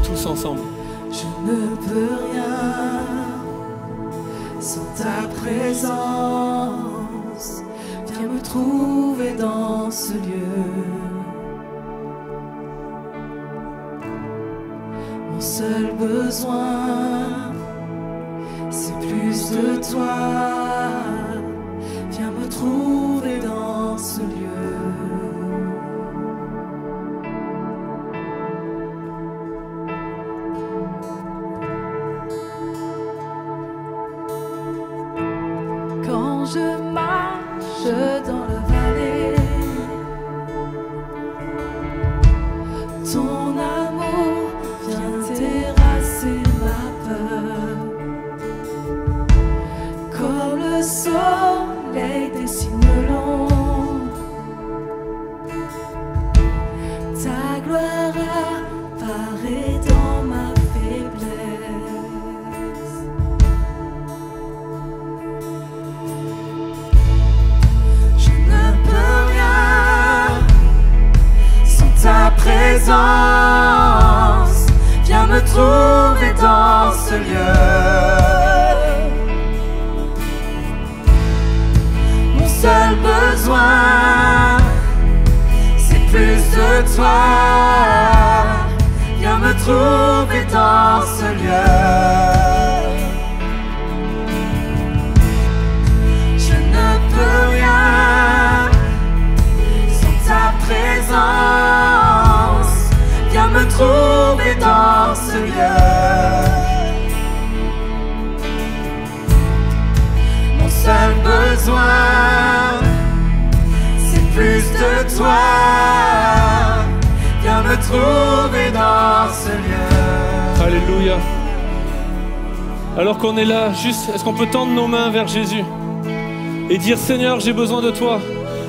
tous ensemble. Je ne peux rien sans ta présence. Viens me trouver dans ce lieu. Mon seul besoin, c'est plus de toi. Viens me trouver dans ce lieu. Quand je marche dans la vallée, ton amour vient terrasser ma peur. Comme le soleil dessine l'ombre, ta gloire apparaît dans ma faiblesse. Je ne peux rien sans ta présence. Viens me trouver dans ce lieu. Mon seul besoin, c'est plus de toi. Viens me trouver dans ce lieu. Je ne peux rien sans ta présence. Viens me trouver dans ce lieu. Mon seul besoin, c'est plus de toi. Viens me trouver dans ce lieu. Alléluia. Alors qu'on est là, juste, est-ce qu'on peut tendre nos mains vers Jésus et dire Seigneur, j'ai besoin de toi.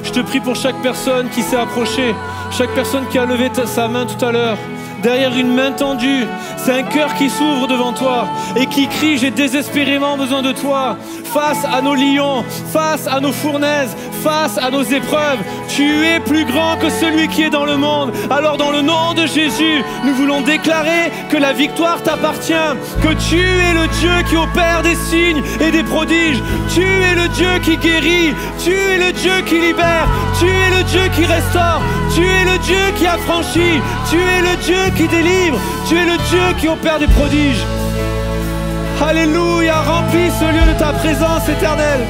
Je te prie pour chaque personne qui s'est approchée, chaque personne qui a levé sa main tout à l'heure. Derrière une main tendue, c'est un cœur qui s'ouvre devant toi et qui crie, j'ai désespérément besoin de toi. Face à nos lions, face à nos fournaises, face à nos épreuves, tu es plus grand que celui qui est dans le monde. Alors dans le nom de Jésus, nous voulons déclarer que la victoire t'appartient, que tu es le Dieu qui opère des signes et des prodiges. Tu es le Dieu qui guérit, tu es le Dieu qui libère, tu es le Dieu qui restaure, tu es le Dieu qui affranchit, tu es le Dieu qui délivre, tu es le Dieu qui opère des prodiges. Alléluia, remplis ce lieu de ta présence éternelle.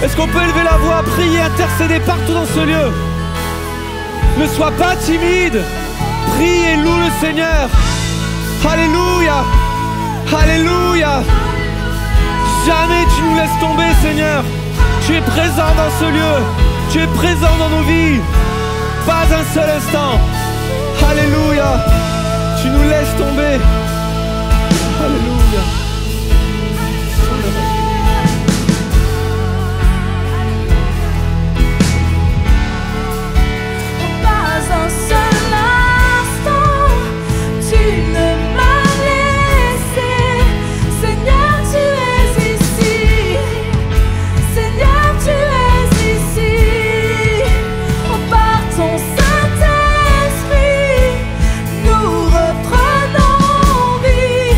Est-ce qu'on peut élever la voix, prier, intercéder partout dans ce lieu? Ne sois pas timide, prie et loue le Seigneur. Alléluia. Alléluia. Jamais tu nous laisses tomber, Seigneur. Tu es présent dans ce lieu. Tu es présent dans nos vies. Pas un seul instant. Alléluia. Tu nous laisses tomber. Alléluia. Pas un seul instant, tu ne m'as laissé. Seigneur, tu es ici. Seigneur, tu es ici. Par ton Saint-Esprit, nous reprenons vie.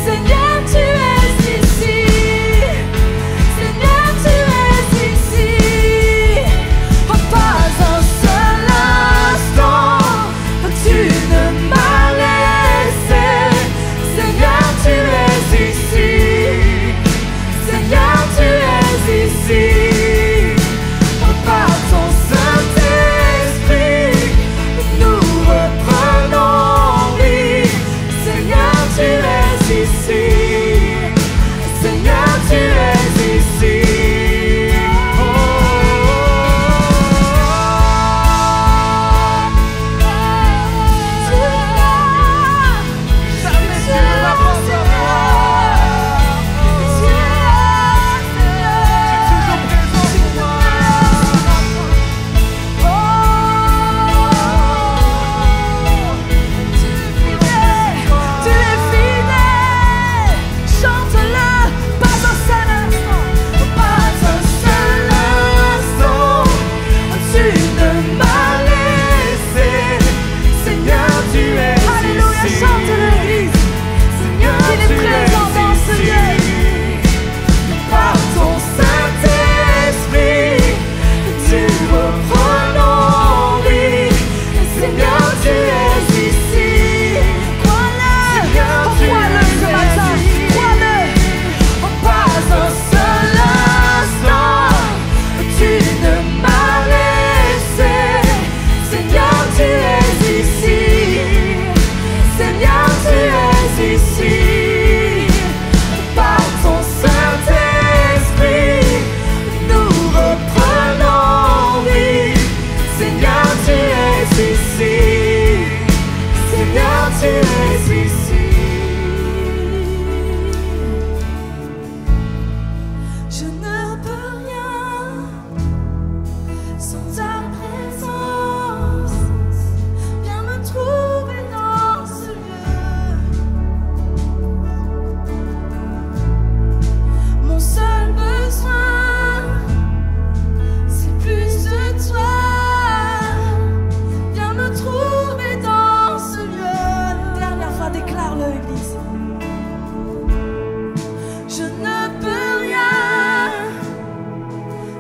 Seigneur, tu es ici. Seigneur, tu es ici. Pas un seul instant, tu ne m'as laissé. Seigneur, tu es ici. Seigneur, tu es ici. Par ton Saint-Esprit, nous reprenons vie. Seigneur, tu es ici. Seigneur, tu es ici. Je ne peux rien sans ta présence. Viens me trouver dans ce lieu. Mon seul besoin, c'est plus de toi. Viens me trouver dans ce lieu. Dernière fois, déclare-le, Église. Je ne peux rien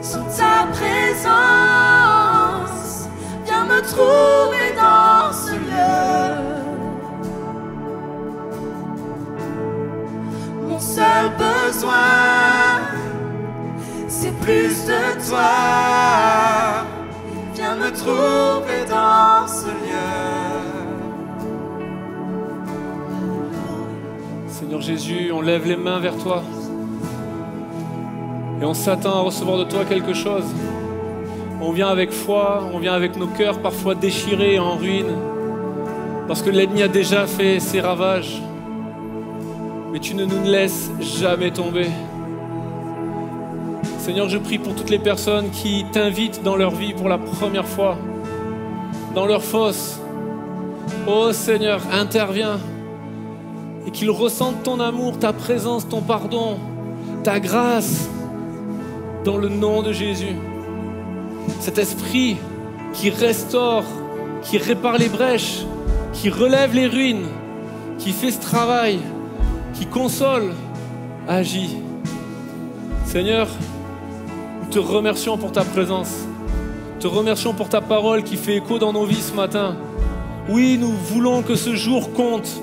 sans ta présence. Viens me trouver dans ce lieu. Mon seul besoin, c'est plus de toi. Viens me trouver dans ce lieu. Seigneur Jésus, on lève les mains vers toi et on s'attend à recevoir de toi quelque chose. On vient avec foi, on vient avec nos cœurs parfois déchirés et en ruine parce que l'ennemi a déjà fait ses ravages. Mais tu ne nous laisses jamais tomber. Seigneur, je prie pour toutes les personnes qui t'invitent dans leur vie pour la première fois, dans leur fosse. Oh Seigneur, interviens. Et qu'ils ressentent ton amour, ta présence, ton pardon, ta grâce, dans le nom de Jésus. Cet esprit qui restaure, qui répare les brèches, qui relève les ruines, qui fait ce travail, qui console, agit. Seigneur, nous te remercions pour ta présence. Te remercions pour ta parole qui fait écho dans nos vies ce matin. Oui, nous voulons que ce jour compte.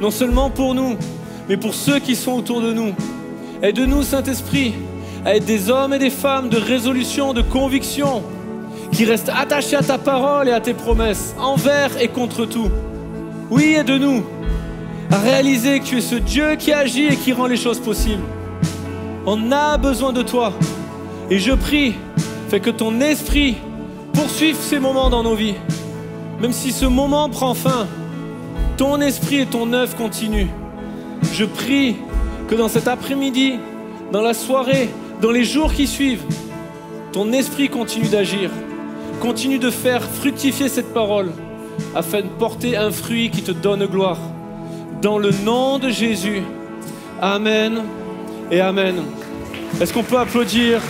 Non seulement pour nous, mais pour ceux qui sont autour de nous. Aide-nous, Saint-Esprit, à être des hommes et des femmes de résolution, de conviction, qui restent attachés à ta parole et à tes promesses, envers et contre tout. Oui, aide-nous à réaliser que tu es ce Dieu qui agit et qui rend les choses possibles. On a besoin de toi. Et je prie, fais que ton esprit poursuive ces moments dans nos vies. Même si ce moment prend fin, ton esprit et ton œuvre continuent. Je prie que dans cet après-midi, dans la soirée, dans les jours qui suivent, ton esprit continue d'agir, continue de faire fructifier cette parole afin de porter un fruit qui te donne gloire. Dans le nom de Jésus, Amen et Amen. Est-ce qu'on peut applaudir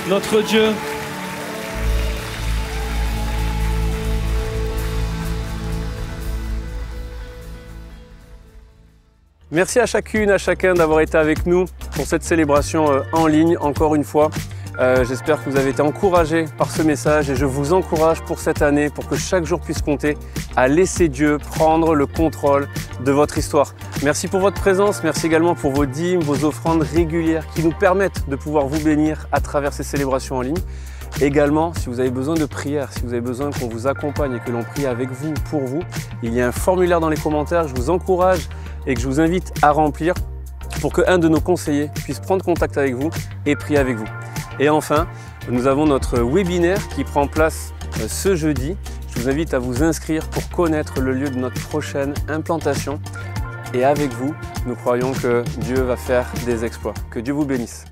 notre Dieu? Merci à chacune, à chacun d'avoir été avec nous pour cette célébration en ligne, encore une fois. J'espère que vous avez été encouragés par ce message et je vous encourage pour cette année, pour que chaque jour puisse compter, à laisser Dieu prendre le contrôle de votre histoire. Merci pour votre présence, merci également pour vos dîmes, vos offrandes régulières qui nous permettent de pouvoir vous bénir à travers ces célébrations en ligne. Également, si vous avez besoin de prière, si vous avez besoin qu'on vous accompagne et que l'on prie avec vous, pour vous, il y a un formulaire dans les commentaires, je vous encourage et que je vous invite à remplir pour qu'un de nos conseillers puisse prendre contact avec vous et prier avec vous. Et enfin, nous avons notre webinaire qui prend place ce jeudi. Je vous invite à vous inscrire pour connaître le lieu de notre prochaine implantation. Et avec vous, nous croyons que Dieu va faire des exploits. Que Dieu vous bénisse.